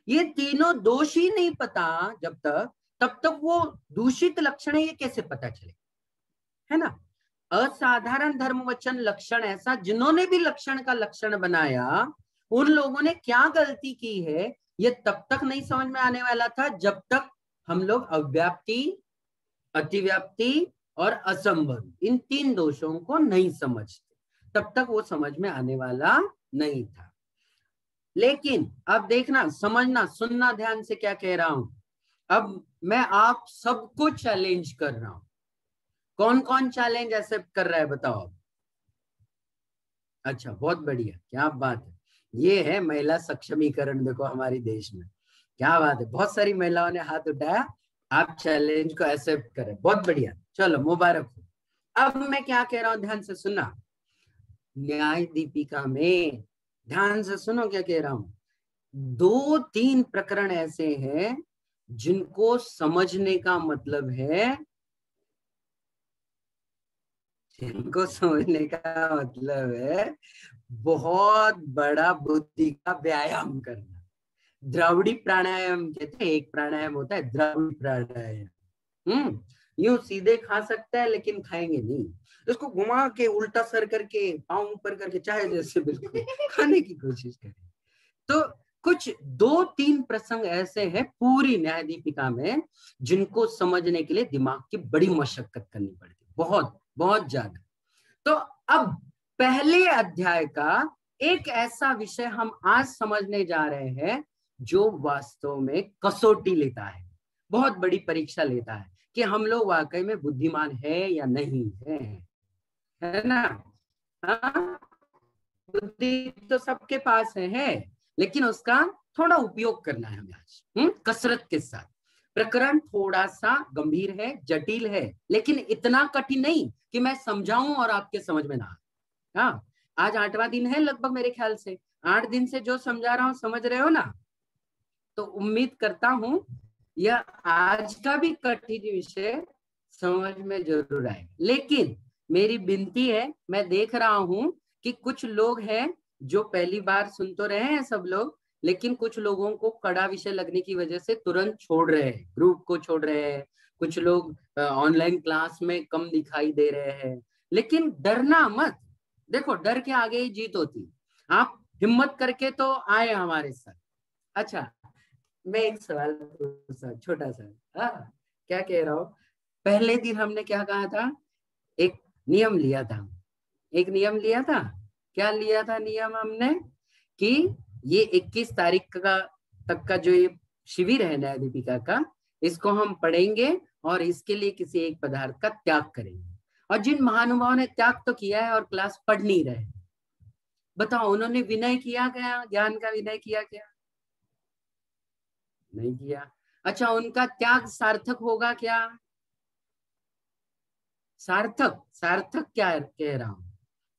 ये तीनों दोष ही नहीं पता जब तक, तब तक वो दूषित लक्षण है ये कैसे पता चले, है ना। असाधारण धर्म वचन लक्षण ऐसा, जिन्होंने भी लक्षण का लक्षण बनाया उन लोगों ने क्या गलती की है ये तब तक नहीं समझ में आने वाला था जब तक हम लोग अव्याप्ति, अतिव्याप्ति और असंभव इन तीन दोषों को नहीं समझते, तब तक वो समझ में आने वाला नहीं था। लेकिन अब देखना, समझना, सुनना ध्यान से क्या कह रहा हूं। अब मैं आप सबको चैलेंज कर रहा हूं। कौन कौन चैलेंज एक्सेप्ट कर रहा है बताओ। अच्छा बहुत बढ़िया, क्या बात है। ये है महिला सक्षमीकरण देखो हमारे देश में। क्या बात है, बहुत सारी महिलाओं ने हाथ उठाया। आप चैलेंज को एक्सेप्ट करें, बहुत बढ़िया, चलो मुबारक हो। अब मैं क्या कह रहा हूं, ध्यान से सुनना। न्याय दीपिका में ध्यान से सुनो क्या कह रहा हूं। 2-3 प्रकरण ऐसे हैं जिनको समझने का मतलब है, जिनको समझने का मतलब है बहुत बड़ा बुद्धि का व्यायाम करना। द्रविड़ी प्राणायाम कहते हैं, एक प्राणायाम होता है द्रविड़ी प्राणायाम। यूं सीधे खा सकता है लेकिन खाएंगे नहीं, इसको घुमा के उल्टा सर करके पाँव ऊपर करके चाहे जैसे बिल्कुल खाने की कोशिश करें। तो कुछ 2-3 प्रसंग ऐसे हैं पूरी न्याय दीपिका में जिनको समझने के लिए दिमाग की बड़ी मशक्कत करनी पड़ती है, बहुत बहुत ज्यादा। तो अब पहले अध्याय का एक ऐसा विषय हम आज समझने जा रहे हैं जो वास्तव में कसौटी लेता है, बहुत बड़ी परीक्षा लेता है कि हम लोग वाकई में बुद्धिमान है या नहीं है ना। हाँ, बुद्धि तो सबके पास है लेकिन उसका थोड़ा उपयोग करना है हमें आज, कसरत के साथ। प्रकरण थोड़ा सा गंभीर है, जटिल है, लेकिन इतना कठिन नहीं कि मैं समझाऊं और आपके समझ में ना आए। हाँ, आज 8वां दिन है लगभग मेरे ख्याल से। 8 दिन से जो समझा रहा हूं समझ रहे हो ना, तो उम्मीद करता हूं यह आज का भी कठिन विषय समझ में जरूर आए। लेकिन मेरी विनती है, मैं देख रहा हूं कि कुछ लोग हैं जो पहली बार सुन तो रहे हैं सब लोग, लेकिन कुछ लोगों को कड़ा विषय लगने की वजह से तुरंत छोड़ रहे हैं, ग्रुप को छोड़ रहे हैं। कुछ लोग ऑनलाइन क्लास में कम दिखाई दे रहे हैं, लेकिन डरना मत। देखो, डर के आगे ही जीत होती। आप हिम्मत करके तो आए हमारे साथ। अच्छा, मैं एक सवाल छोटा सा, हाँ, क्या कह रहा हूँ। पहले दिन हमने क्या कहा था, एक नियम लिया था, एक नियम लिया था। क्या लिया था नियम हमने, कि ये 21 तारीख का तक का जो ये शिविर है न्याय दीपिका का, इसको हम पढ़ेंगे और इसके लिए किसी एक पदार्थ का त्याग करेंगे। और जिन महानुभावों ने त्याग तो किया है और क्लास पढ़ नहीं रहे, बताओ उन्होंने विनय किया क्या, ज्ञान का विनय किया क्या? नहीं किया। अच्छा, उनका त्याग सार्थक होगा क्या? सार्थक, सार्थक क्या कह रहा हूं,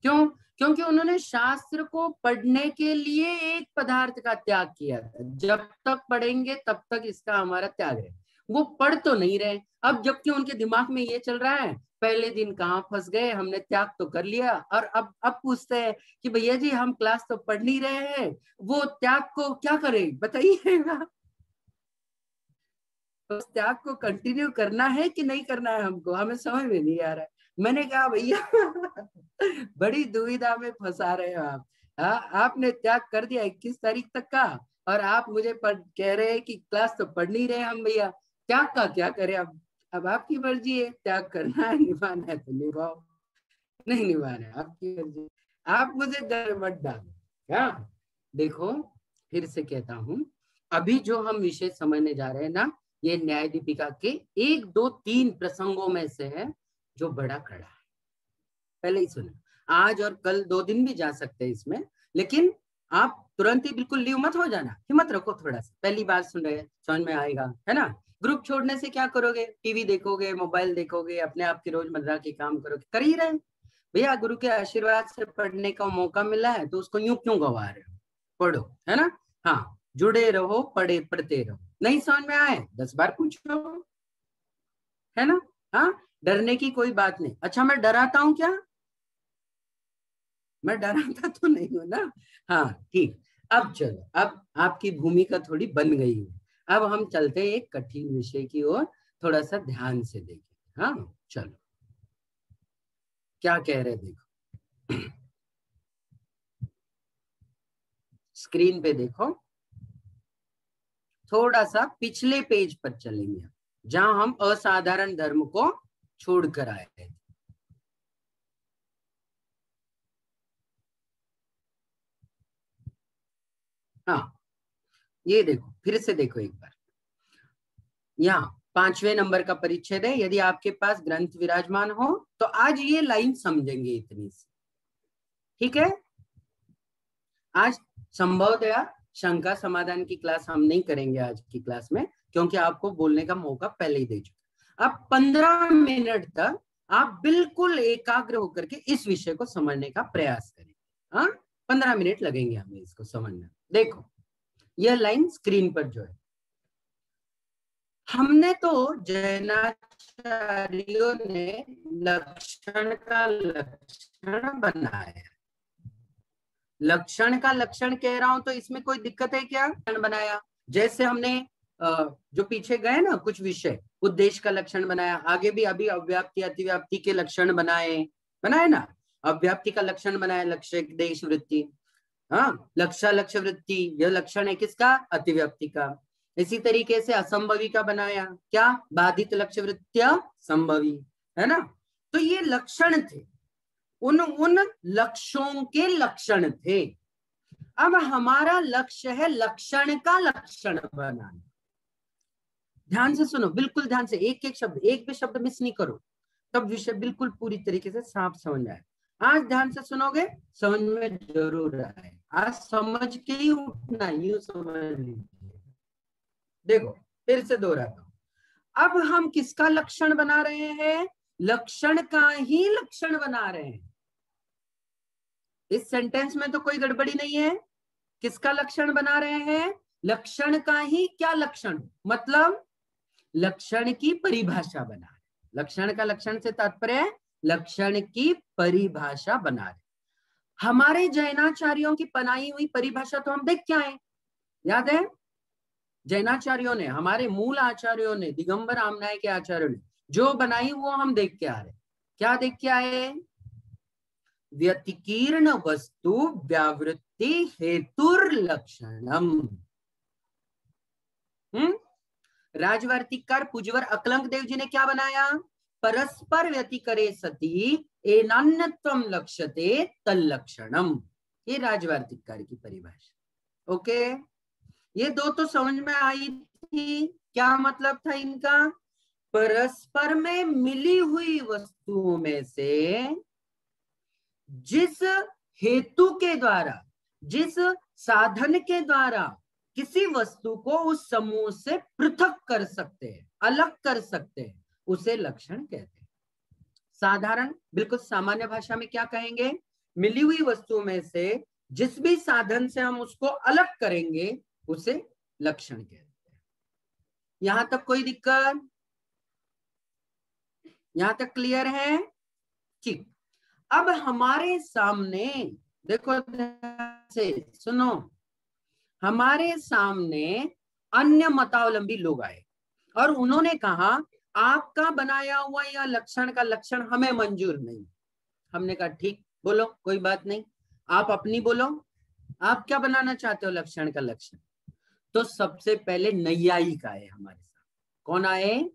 क्यों? क्योंकि उन्होंने शास्त्र को पढ़ने के लिए एक पदार्थ का त्याग किया था। जब तक पढ़ेंगे तब तक इसका हमारा त्याग है। वो पढ़ तो नहीं रहे अब, जबकि उनके दिमाग में ये चल रहा है पहले दिन कहाँ फंस गए, हमने त्याग तो कर लिया और अब पूछते हैं कि भैया जी हम क्लास तो पढ़ नहीं रहे हैं, वो त्याग को क्या करें बताइएगा। उस त्याग को कंटिन्यू करना है कि नहीं करना है हमको, हमें समझ में नहीं आ रहा है। मैंने कहा भैया बड़ी दुविधा में फंसा रहे हो आप। आपने त्याग कर दिया 21 तारीख तक का और आप मुझे कह रहे हैं कि क्लास तो पढ़ नहीं रहे हम। भैया त्याग का क्या करें अब आपकी मर्जी है, त्याग करना है निभाना है तो निभाओ, नहीं निभाना है आपकी मर्जी। आप मुझे डर मत डालो। हाँ, देखो फिर से कहता हूं, अभी जो हम विषय समझने जा रहे हैं ना, ये न्याय दीपिका के 1, 2, 3 प्रसंगों में से है जो बड़ा कड़ा है। पहले ही सुनो, आज और कल 2 दिन भी जा सकते हैं इसमें, लेकिन आप तुरंत ही बिल्कुल लीव मत हो जाना, हिम्मत रखो थोड़ा सा। पहली बार सुन रहे हैं, समझ में आएगा, है ना। ग्रुप छोड़ने से क्या करोगे, टीवी देखोगे, मोबाइल देखोगे, अपने आप के रोजमर्रा के काम करोगे, कर ही रहे भैया। गुरु के आशीर्वाद से पढ़ने का मौका मिला है तो उसको यूं क्यों गवा रहे हो, पढ़ो, है ना। हाँ, जुड़े रहो, पढ़ते रहो। नहीं समझ में आए 10 बार पूछो, है ना। हाँ, डरने की कोई बात नहीं। अच्छा, मैं डराता हूं क्या? मैं डराता तो नहीं हूं ना। हाँ ठीक, अब चलो, अब आपकी भूमिका थोड़ी बन गई है। अब हम चलते हैं एक कठिन विषय की ओर, थोड़ा सा ध्यान से देखें। हाँ चलो, क्या कह रहे देखो, स्क्रीन पे देखो, थोड़ा सा पिछले पेज पर चलेंगे जहां हम असाधारण धर्म को छोड़कर आए थे। हाँ, ये देखो, फिर से देखो एक बार, यहाँ 5वें नंबर का परिच्छेद है। यदि आपके पास ग्रंथ विराजमान हो तो आज ये लाइन समझेंगे इतनी सी, ठीक है। आज संभवतया शंका समाधान की क्लास हम नहीं करेंगे आज की क्लास में, क्योंकि आपको बोलने का मौका पहले ही दे चुके। अब 15 मिनट तक आप बिल्कुल एकाग्र होकर के इस विषय को समझने का प्रयास करें। हाँ, 15 मिनट लगेंगे हमें इसको समझने। देखो यह लाइन स्क्रीन पर जो है, हमने तो जैनाचार्यों ने लक्षण का लक्षण बनाया। लक्षण का लक्षण कह रहा हूं तो इसमें कोई दिक्कत है क्या? बनाया, जैसे हमने जो पीछे गए ना कुछ विषय, उद्देश्य का लक्षण बनाया, आगे भी अभी अव्याप्ति अतिव्याप्ति के लक्षण बनाए ना। अव्याप्ति का लक्षण बनाया, लक्ष्य देश वृत्ति, हाँ, लक्ष्य वृत्ति, यह लक्षण है किसका? अतिव्याप्ति का। इसी तरीके से असंभवी का बनाया, क्या? बाधित लक्ष्य वृत्तिया संभवी, है ना। तो ये लक्षण थे, उन लक्ष्यों के लक्षण थे। अब हमारा लक्ष्य है लक्षण का लक्षण बनाना। ध्यान से सुनो, बिल्कुल ध्यान से, एक एक शब्द, एक भी शब्द मिस नहीं करो, तब विषय बिल्कुल पूरी तरीके से साफ समझ आए। आज ध्यान से सुनोगे, समझ में जरूर आए। आज समझ के ही उठना, यूं समझ लीजिए। देखो फिर से दोहराता हूं, अब हम किसका लक्षण बना रहे हैं? लक्षण का ही लक्षण बना रहे हैं। इस सेंटेंस में तो कोई गड़बड़ी नहीं है। किसका लक्षण बना रहे हैं? लक्षण का ही। क्या लक्षण? मतलब लक्षण की परिभाषा बना रहे। लक्षण का लक्षण से तात्पर्य लक्षण की परिभाषा बना रहे। हमारे जैनाचार्यों की बनाई हुई परिभाषा तो हम देख क्या है, याद है? जैनाचार्यों ने, हमारे मूल आचार्यों ने, दिगंबर आमनाय के आचार्यों ने जो बनाई वो हम देख के आ रहे। क्या देख के आए? व्यतिकीर्ण वस्तु व्यावृत्ति हेतुर्लक्षणम। राजवार्तिककार पूज्यवर अकलंक देव जी ने क्या बनाया? परस्पर व्यतिकरे सती एनान्यत्वम लक्ष्यते तल्लक्षणम। ये राजवार्तिककार की परिभाषा। ओके, ये दो तो समझ में आई थी। क्या मतलब था इनका? परस्पर में मिली हुई वस्तुओं में से जिस हेतु के द्वारा, जिस साधन के द्वारा किसी वस्तु को उस समूह से पृथक कर सकते हैं, अलग कर सकते हैं, उसे लक्षण कहते हैं। साधारण, बिल्कुल सामान्य भाषा में क्या कहेंगे? मिली हुई वस्तुओं में से जिस भी साधन से हम उसको अलग करेंगे उसे लक्षण कहते हैं। यहां तक कोई दिक्कत? यहां तक क्लियर है? ठीक। अब हमारे सामने देखो, ध्यान से सुनो, हमारे सामने अन्य मतावलंबी लोग आए और उन्होंने कहा आपका बनाया हुआ यह लक्षण का लक्षण हमें मंजूर नहीं। हमने कहा ठीक, बोलो, कोई बात नहीं, आप अपनी बोलो, आप क्या बनाना चाहते हो लक्षण का लक्षण? तो सबसे पहले नैयायिक आए हमारे साथ। कौन आए?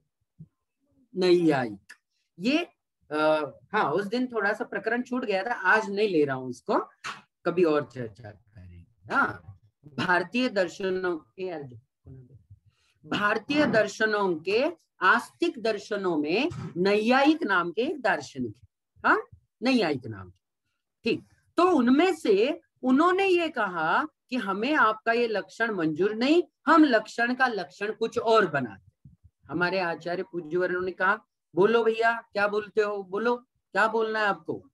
नैयायिक। ये हाँ, उस दिन थोड़ा सा प्रकरण छूट गया था, आज नहीं ले रहा हूं इसको, कभी और चर्चा करेंगे। हाँ, भारतीय दर्शनों के आस्तिक दर्शनों में नैयायिक नाम के दार्शनिक, हाँ, नैयायिक नाम के, ठीक। तो उनमें से उन्होंने ये कहा कि हमें आपका ये लक्षण मंजूर नहीं, हम लक्षण का लक्षण कुछ और बनाते। हमारे आचार्य पूज्यवर ने कहा बोलो भैया, क्या बोलते हो, बोलो, क्या बोलना है आपको?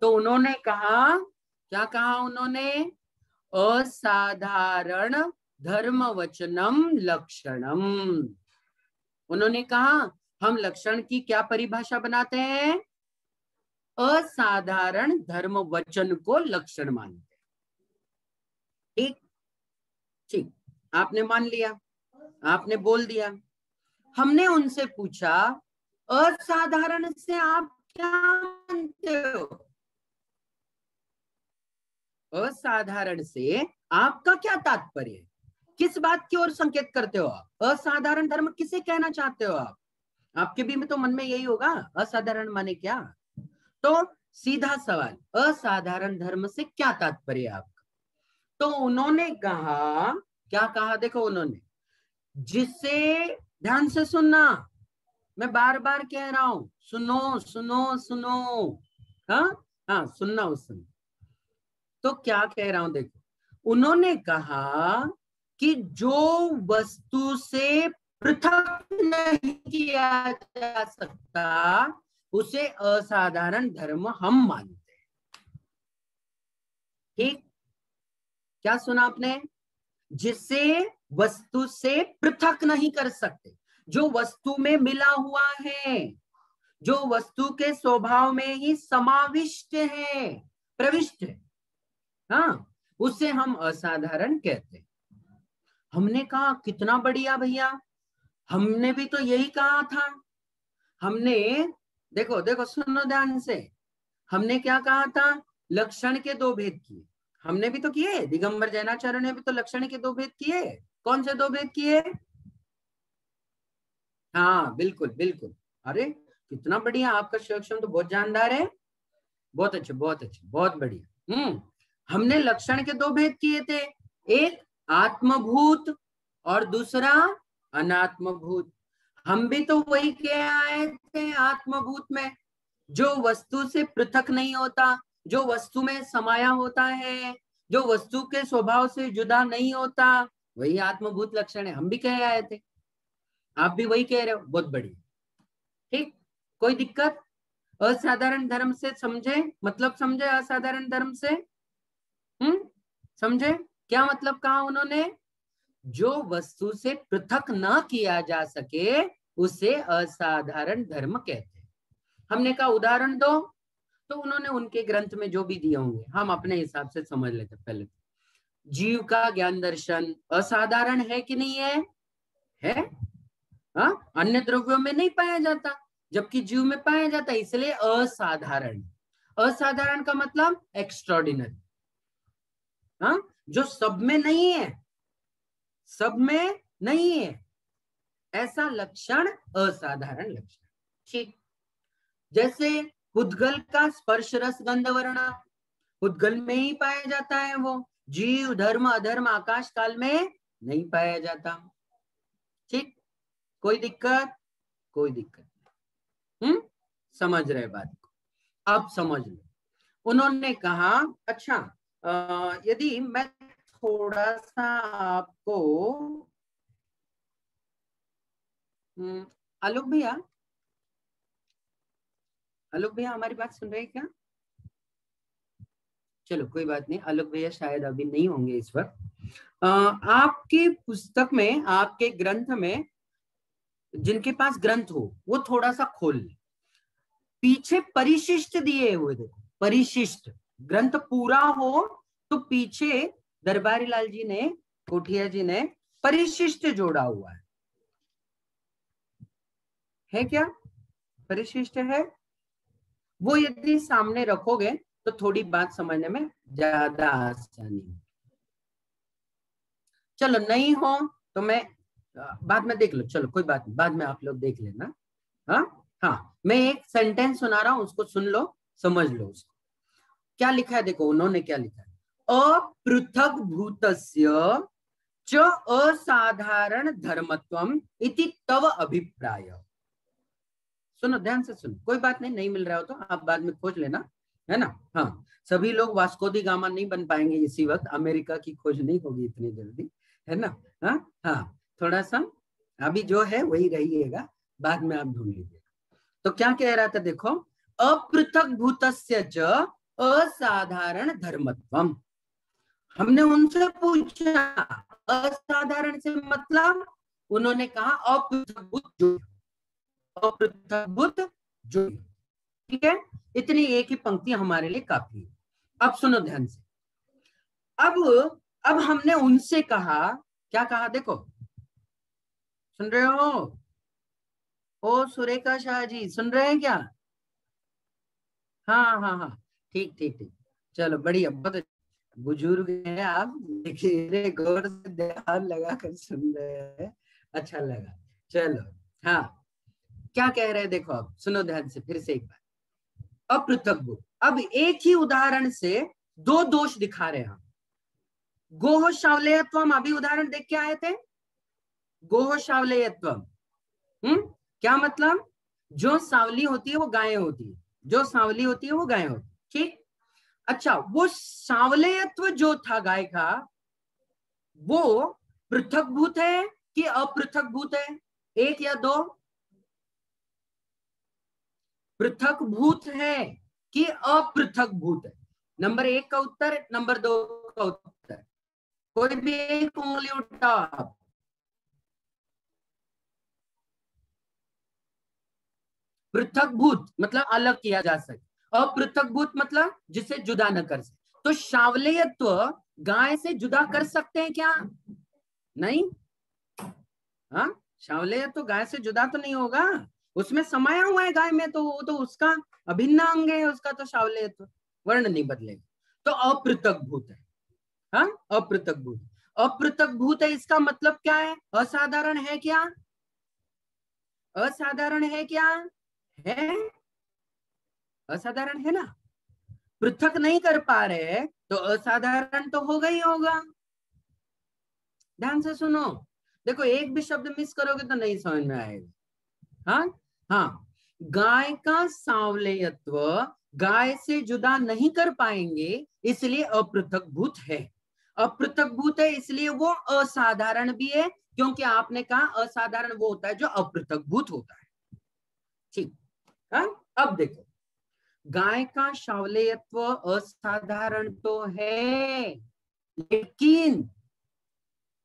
तो उन्होंने कहा, क्या कहा उन्होंने? असाधारण धर्म वचनम लक्षणम। उन्होंने कहा हम लक्षण की क्या परिभाषा बनाते हैं? असाधारण धर्म वचन को लक्षण मानते हैं। ठीक ठीक, आपने मान लिया, आपने बोल दिया। हमने उनसे पूछा असाधारण से आप क्या मानते हो? असाधारण से आपका क्या तात्पर्य है? किस बात की ओर संकेत करते हो आप? असाधारण धर्म किसे कहना चाहते हो आप? आपके भी में तो मन में यही होगा, असाधारण माने क्या? तो सीधा सवाल, असाधारण धर्म से क्या तात्पर्य है आपका? तो उन्होंने कहा, क्या कहा? देखो उन्होंने, जिसे, ध्यान से सुनना, मैं बार बार कह रहा हूं, सुनो सुनो सुनो, हाँ हाँ, सुनना उस समय। तो क्या कह रहा हूं देखो, उन्होंने कहा कि जो वस्तु से पृथक नहीं किया जा सकता उसे असाधारण धर्म हम मानते हैं। ठीक, क्या सुना आपने? जिसे वस्तु से पृथक नहीं कर सकते, जो वस्तु में मिला हुआ है, जो वस्तु के स्वभाव में ही समाविष्ट है, प्रविष्ट है, हाँ, उसे हम असाधारण कहते हैं। हमने कहा कितना बढ़िया भैया, हमने भी तो यही कहा था। हमने देखो देखो सुनो ध्यान से, हमने क्या कहा था? लक्षण के दो भेद किए। हमने भी तो किए, दिगंबर जैनाचार्य ने भी तो लक्षण के दो भेद किए। कौन से दो भेद किए? हाँ बिल्कुल बिल्कुल। अरे कितना बढ़िया, आपका शिक्षण तो बहुत जानदार है। बहुत अच्छे बहुत अच्छे, बहुत बढ़िया। हमने लक्षण के दो भेद किए थे, एक आत्मभूत और दूसरा अनात्मभूत। हम भी तो वही कह आए थे, आत्मभूत में जो वस्तु से पृथक नहीं होता, जो वस्तु में समाया होता है, जो वस्तु के स्वभाव से जुदा नहीं होता, वही आत्मभूत लक्षण है। हम भी कह आए थे, आप भी वही कह रहे हो, बहुत बढ़िया। ठीक, कोई दिक्कत? असाधारण धर्म से समझे, मतलब समझे असाधारण धर्म से? समझे क्या मतलब कहा उन्होंने? जो वस्तु से पृथक न किया जा सके उसे असाधारण धर्म कहते हैं। हमने कहा उदाहरण दो, तो उन्होंने उनके ग्रंथ में जो भी दिए होंगे हम अपने हिसाब से समझ लेते। पहले जीव का ज्ञान दर्शन असाधारण है कि नहीं है? है? हाँ, अन्य द्रव्यों में नहीं पाया जाता, जबकि जीव में पाया जाता है, इसलिए असाधारण। असाधारण का मतलब एक्स्ट्राऑर्डिनरी, हाँ, जो सब में नहीं है, सब में नहीं है, ऐसा लक्षण असाधारण लक्षण। ठीक, जैसे उद्गल का स्पर्श रस गंध वर्ण, उद्गल में ही पाया जाता है, वो जीव धर्म अधर्म आकाश काल में नहीं पाया जाता। ठीक, कोई दिक्कत? कोई दिक्कत? समझ रहे बात को? अब समझ लो। उन्होंने कहा अच्छा, यदि मैं थोड़ा सा आपको आलोक भैया, आलोक भैया हमारी बात सुन रहे हैं क्या? चलो कोई बात नहीं, आलोक भैया शायद अभी नहीं होंगे इस वक्त। आपकी पुस्तक में, आपके ग्रंथ में, जिनके पास ग्रंथ हो वो थोड़ा सा खोल ले। पीछे परिशिष्ट दिए हुए देखो, परिशिष्ट। ग्रंथ पूरा हो तो पीछे दरबारी लाल जी ने, कोठिया जी ने परिशिष्ट जोड़ा हुआ है क्या? परिशिष्ट है वो, यदि सामने रखोगे तो थोड़ी बात समझने में ज्यादा आसानी। चलो नहीं हो तो मैं बाद में देख लो, चलो कोई बात नहीं, बाद में आप लोग देख लेना। हाँ, मैं एक सेंटेंस सुना रहा हूं, उसको सुन लो, समझ लो उसको। क्या लिखा है देखो, उन्होंने क्या लिखा है? अपृथक भूतस्य च असाधारण धर्मत्वम इति तव अभिप्राय। सुनो ध्यान से सुनो, कोई बात नहीं, नहीं मिल रहा हो तो आप बाद में खोज लेना, है ना? हाँ, सभी लोग वास्को दी गामा नहीं बन पाएंगे इसी वक्त, अमेरिका की खोज नहीं होगी इतनी जल्दी, है ना? हाँ, थोड़ा सा अभी जो है वही रहिएगा, बाद में आप ढूंढ लीजिएगा। तो क्या कह रहा था देखो, अपृथक भूतस्य च असाधारण धर्मत्वम। हमने उनसे पूछा असाधारण से मतलब, उन्होंने कहा अपृथकभूत जो, अपृथकभूत जो। ठीक है, इतनी एक ही पंक्ति हमारे लिए काफी है। अब सुनो ध्यान से। अब हमने उनसे कहा, क्या कहा देखो, सुन रहे हो? ओ सुरेखा शाह जी सुन रहे हैं क्या? हाँ, ठीक ठीक ठीक, चलो बढ़िया, बहुत बुजुर्ग है आप, देखिए गौर से ध्यान लगा कर सुन रहे हैं, अच्छा लगा। चलो हाँ, क्या कह रहे हैं देखो, अब सुनो ध्यान से फिर से एक बार। अपृथक भूत, अब एक ही उदाहरण से दो दोष दिखा रहे हैं हम। गोह शावलेयत्वम, अभी उदाहरण देख के आए थे, गोह शावलेयत्वम। क्या मतलब? जो सांवली होती है वो गायें होती है, जो सांवली होती है वो गायें होती है। ठीक, अच्छा, वो सांवलेयत्व जो था गाय का, वो पृथकभूत है कि अपृथकभूत है? 1 या 2? पृथकभूत है कि अपृथकभूत है? नंबर 1 का उत्तर, नंबर 2 का उत्तर। कोई भी एक उंगली उठाओ। पृथकभूत मतलब अलग किया जा सके, अपृथकभूत मतलब जिसे जुदा न कर सके। तो शावलेयत्व गाय से जुदा कर सकते हैं क्या? नहीं। हाँ, शावलेयत्व गाय से जुदा तो नहीं होगा, उसमें समाया हुआ है गाय में, तो वो तो उसका अभिन्न अंग है, उसका तो शावलेयत्व वर्ण नहीं बदलेगा। तो अपृथकभूत है। हाँ, अपृथकभूत। अपृथकभूत है इसका मतलब क्या है? असाधारण है क्या? असाधारण है क्या? है, असाधारण है ना। पृथक नहीं कर पा रहे तो असाधारण तो होगा ही होगा। ध्यान से सुनो, देखो एक भी शब्द मिस करोगे तो नहीं समझ में आएगा। हाँ हाँ, गाय का सांवलेयत्व गाय से जुदा नहीं कर पाएंगे, इसलिए अपृथकभूत है। अपृथकभूत है इसलिए वो असाधारण भी है, क्योंकि आपने कहा असाधारण वो होता है जो अपृथकभूत होता है। ठीक। हाँ, अब देखो, गाय का शावलेयत्व असाधारण तो है, लेकिन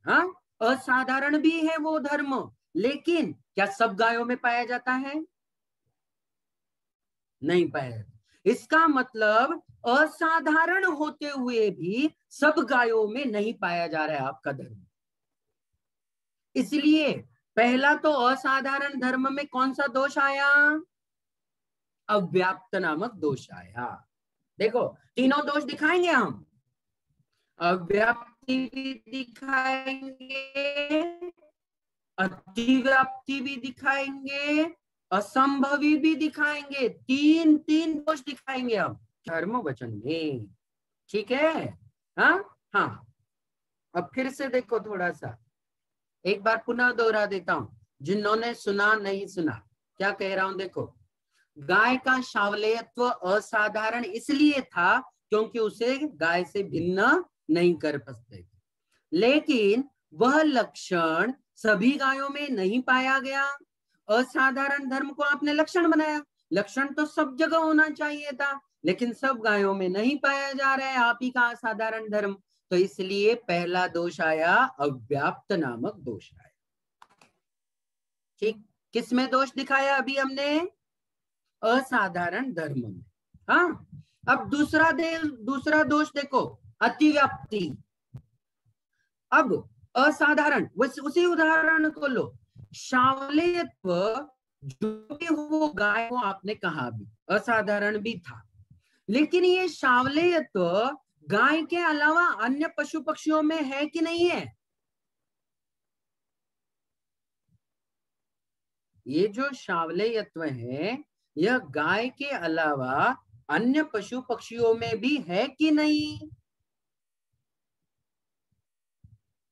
हाँ, असाधारण भी है वो धर्म, लेकिन क्या सब गायों में पाया जाता है? नहीं पाया जाता। इसका मतलब असाधारण होते हुए भी सब गायों में नहीं पाया जा रहा है आपका धर्म। इसलिए पहला तो असाधारण धर्म में कौन सा दोष आया? अव्याप्त नामक दोष आया। देखो तीनों दोष दिखाएंगे हम, अव्याप्ति भी दिखाएंगे, अतिव्याप्ति भी दिखाएंगे, असंभवी भी दिखाएंगे। तीन दोष दिखाएंगे हम धर्म वचन में। ठीक है? हाँ हाँ, अब फिर से देखो, थोड़ा सा एक बार पुनः दोहरा देता हूं, जिन्होंने सुना नहीं सुना क्या कह रहा हूं। देखो, गाय का शावलेयत्व असाधारण इसलिए था क्योंकि उसे गाय से भिन्न नहीं कर सकते, लेकिन वह लक्षण सभी गायों में नहीं पाया गया। असाधारण धर्म को आपने लक्षण बनाया, लक्षण तो सब जगह होना चाहिए था, लेकिन सब गायों में नहीं पाया जा रहा है आप ही का असाधारण धर्म, तो इसलिए पहला दोष आया, अव्याप्त नामक दोष आया। ठीक, किसमें दोष दिखाया अभी हमने? असाधारण धर्म में। हाँ, अब दूसरा दोष देखो, अतिव्याप्ति। अब असाधारण, उसी उदाहरण को लो, शावलेयत्व जो भी वो गाय को आपने कहा भी असाधारण भी था, लेकिन ये शावलेयत्व गाय के अलावा अन्य पशु पक्षियों में है कि नहीं है? ये जो शावलेयत्व है यह गाय के अलावा अन्य पशु पक्षियों में भी है कि नहीं?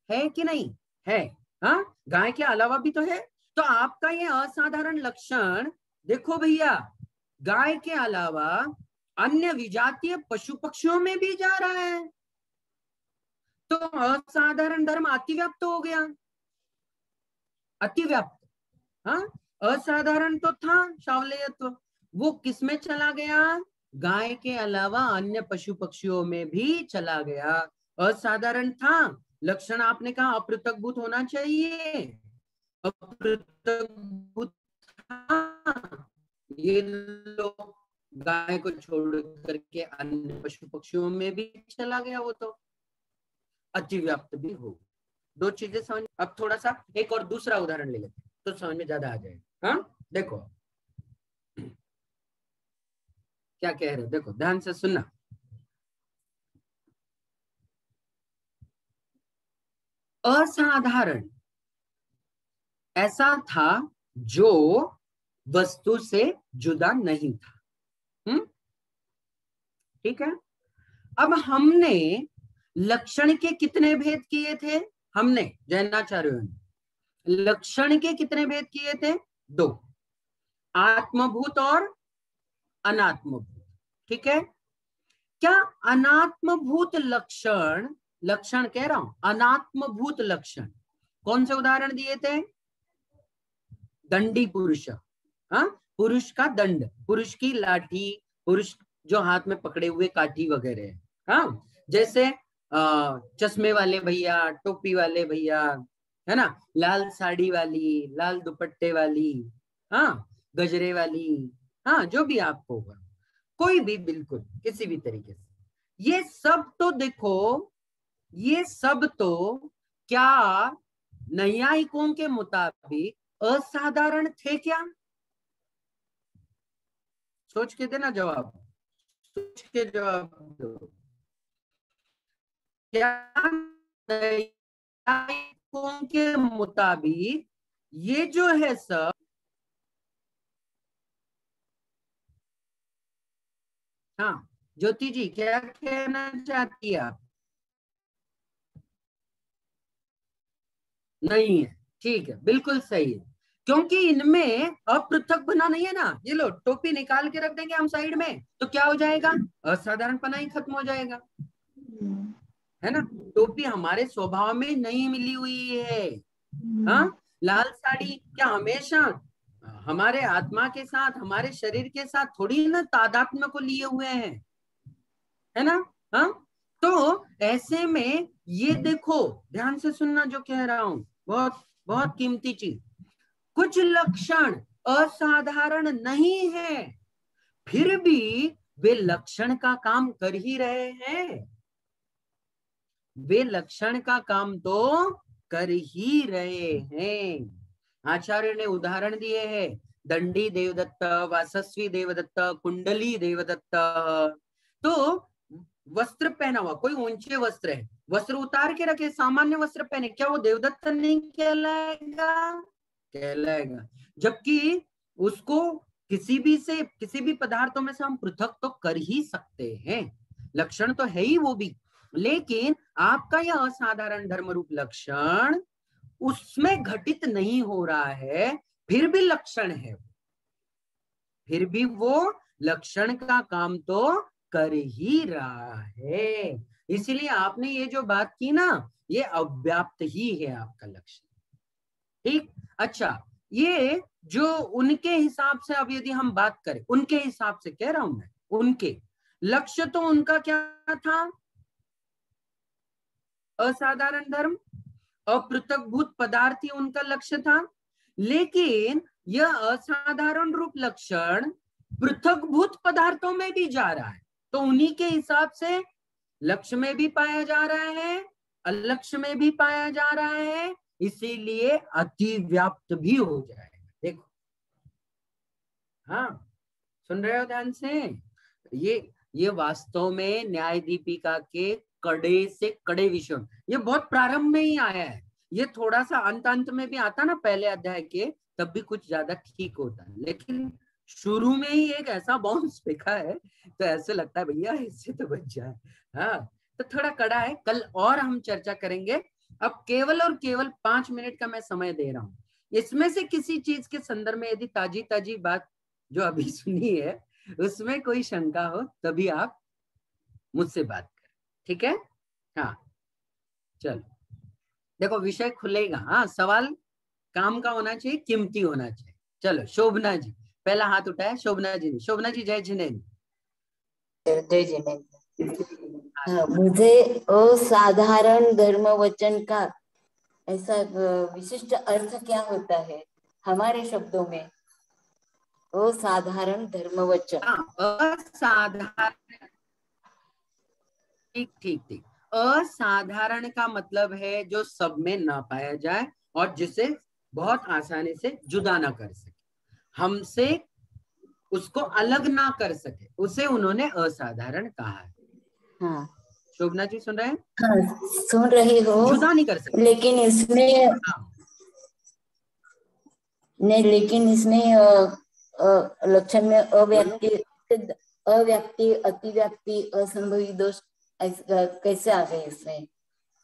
है कि नहीं? है। हाँ, गाय के अलावा भी तो है। तो आपका ये असाधारण लक्षण देखो भैया, गाय के अलावा अन्य विजातीय पशु पक्षियों में भी जा रहा है, तो असाधारण धर्म अतिव्याप्त हो गया। अतिव्याप्त, हाँ, असाधारण तो था शावलेयत्व, वो किस में चला गया? गाय के अलावा अन्य पशु पक्षियों में भी चला गया। असाधारण था, लक्षण आपने कहा अपृथकभूत होना चाहिए, अपृथकभूत था, ये लोग गाय को छोड़ करके अन्य पशु पक्षियों में भी चला गया, वो तो अतिव्याप्त भी हो। दो चीजें समझ। अब थोड़ा सा एक और दूसरा उदाहरण ले लेते तो समझ में ज्यादा आ जाएगा। हाँ, देखो क्या कह रहे हो, देखो ध्यान से सुनना। असाधारण ऐसा था जो वस्तु से जुदा नहीं था। ठीक है? अब हमने लक्षण के कितने भेद किए थे? हमने जैनाचार्यों ने लक्षण के कितने भेद किए थे? 2, आत्मभूत और अनात्मभूत। ठीक है? क्या अनात्मभूत लक्षण लक्षण कह रहा हूं, अनात्मभूत लक्षण। कौन से उदाहरण दिए थे? दंडी पुरुष, हाँ, पुरुष का दंड, पुरुष की लाठी, पुरुष जो हाथ में पकड़े हुए काठी वगैरह, हाँ, जैसे चश्मे वाले भैया, टोपी वाले भैया, है ना, लाल साड़ी वाली, लाल दुपट्टे वाली, हाँ, गजरे वाली, हाँ, जो भी आपको होगा, कोई भी, बिल्कुल किसी भी तरीके से। ये सब तो देखो, ये सब तो क्या नैयायिकों के मुताबिक असाधारण थे क्या? सोच के देना जवाब, सोच के जवाब दो। क्या नैयायिकों के मुताबिक ये जो है सब, हाँ, ज्योति जी क्या कहना चाहती है आप? नहीं है, ठीक है, बिल्कुल सही है, क्योंकि इनमें अपृथक बना नहीं है ना। ये लो, टोपी निकाल के रख देंगे हम साइड में तो क्या हो जाएगा? असाधारणपना ही खत्म हो जाएगा, है ना। टोपी हमारे स्वभाव में नहीं मिली हुई है, हाँ। लाल साड़ी क्या हमेशा हमारे आत्मा के साथ, हमारे शरीर के साथ थोड़ी ना तादात्म्य को लिए हुए हैं, है ना, हाँ। तो ऐसे में ये देखो, ध्यान से सुनना जो कह रहा हूं, बहुत बहुत कीमती चीज। कुछ लक्षण असाधारण नहीं है, फिर भी वे लक्षण का काम कर ही रहे हैं, वे लक्षण का काम तो कर ही रहे हैं। आचार्य ने उदाहरण दिए हैं, दंडी देवदत्त, वासस्वी देवदत्त, कुंडली देवदत्त। तो वस्त्र पहना हुआ, कोई ऊंचे वस्त्र है, वस्त्र उतार के रखे, सामान्य वस्त्र पहने, क्या वो देवदत्त नहीं कहलाएगा? कहलाएगा। जबकि उसको किसी भी पदार्थों में से हम पृथक तो कर ही सकते हैं, लक्षण तो है ही वो भी, लेकिन आपका यह असाधारण धर्म रूप लक्षण उसमें घटित नहीं हो रहा है, फिर भी लक्षण है, फिर भी वो लक्षण का काम तो कर ही रहा है। इसीलिए आपने ये जो बात की ना, ये अव्याप्त ही है आपका लक्षण, ठीक। अच्छा, ये जो उनके हिसाब से, अब यदि हम बात करें उनके हिसाब से, कह रहा हूं मैं, उनके लक्ष्य तो उनका क्या था? असाधारण धर्म, अपृथकभूत पदार्थ ही उनका लक्ष्य था, लेकिन यह असाधारण रूप लक्षण पृथकभूत पदार्थों में भी जा रहा है, तो उन्हीं के हिसाब से लक्ष्य में भी पाया जा रहा है, अलक्ष्य में भी पाया जा रहा है, इसीलिए अतिव्याप्त भी हो जाएगा। देखो, हाँ, सुन रहे हो ध्यान से? ये वास्तव में न्याय दीपिका के कड़े से कड़े विषय, ये बहुत प्रारंभ में ही आया है, ये थोड़ा सा अंत में भी आता ना पहले अध्याय के, तब भी कुछ ज्यादा ठीक होता है, लेकिन शुरू में ही एक ऐसा बाउंस फेंका है तो ऐसे लगता है भैया इससे तो बच जाए, हाँ। तो थोड़ा कड़ा है, कल और हम चर्चा करेंगे। अब केवल और केवल 5 मिनट का मैं समय दे रहा हूँ, इसमें से किसी चीज के संदर्भ में यदि ताजी बात जो अभी सुनी है उसमें कोई शंका हो तभी आप मुझसे बात करें, ठीक है? हाँ, चलो, देखो विषय खुलेगा, हाँ, सवाल काम का होना चाहिए, कीमती होना चाहिए। चलो, शोभना जी पहला हाथ उठाया, शोभना जी ने। शोभना जी, जय जिनेन्द्र। जय जिनेन्द्र। हाँ, मुझे असाधारण धर्म वचन का ऐसा विशिष्ट अर्थ क्या होता है हमारे शब्दों में? असाधारण धर्म वचन, असाधारण, ठीक। असाधारण का मतलब है जो सब में ना पाया जाए और जिसे बहुत आसानी से जुदा ना कर सके, हमसे उसको अलग ना कर सके, उसे उन्होंने असाधारण कहा है। हाँ, शोभना जी सुन रहे हैं? हाँ, सुन रही हो, जुदा नहीं कर सकते, लेकिन इसमें नहीं, लेकिन इसमें लक्षण में अव्याप्ति, अतिव्याप्ति, असंभवी दोष कैसे आ गए? इसमें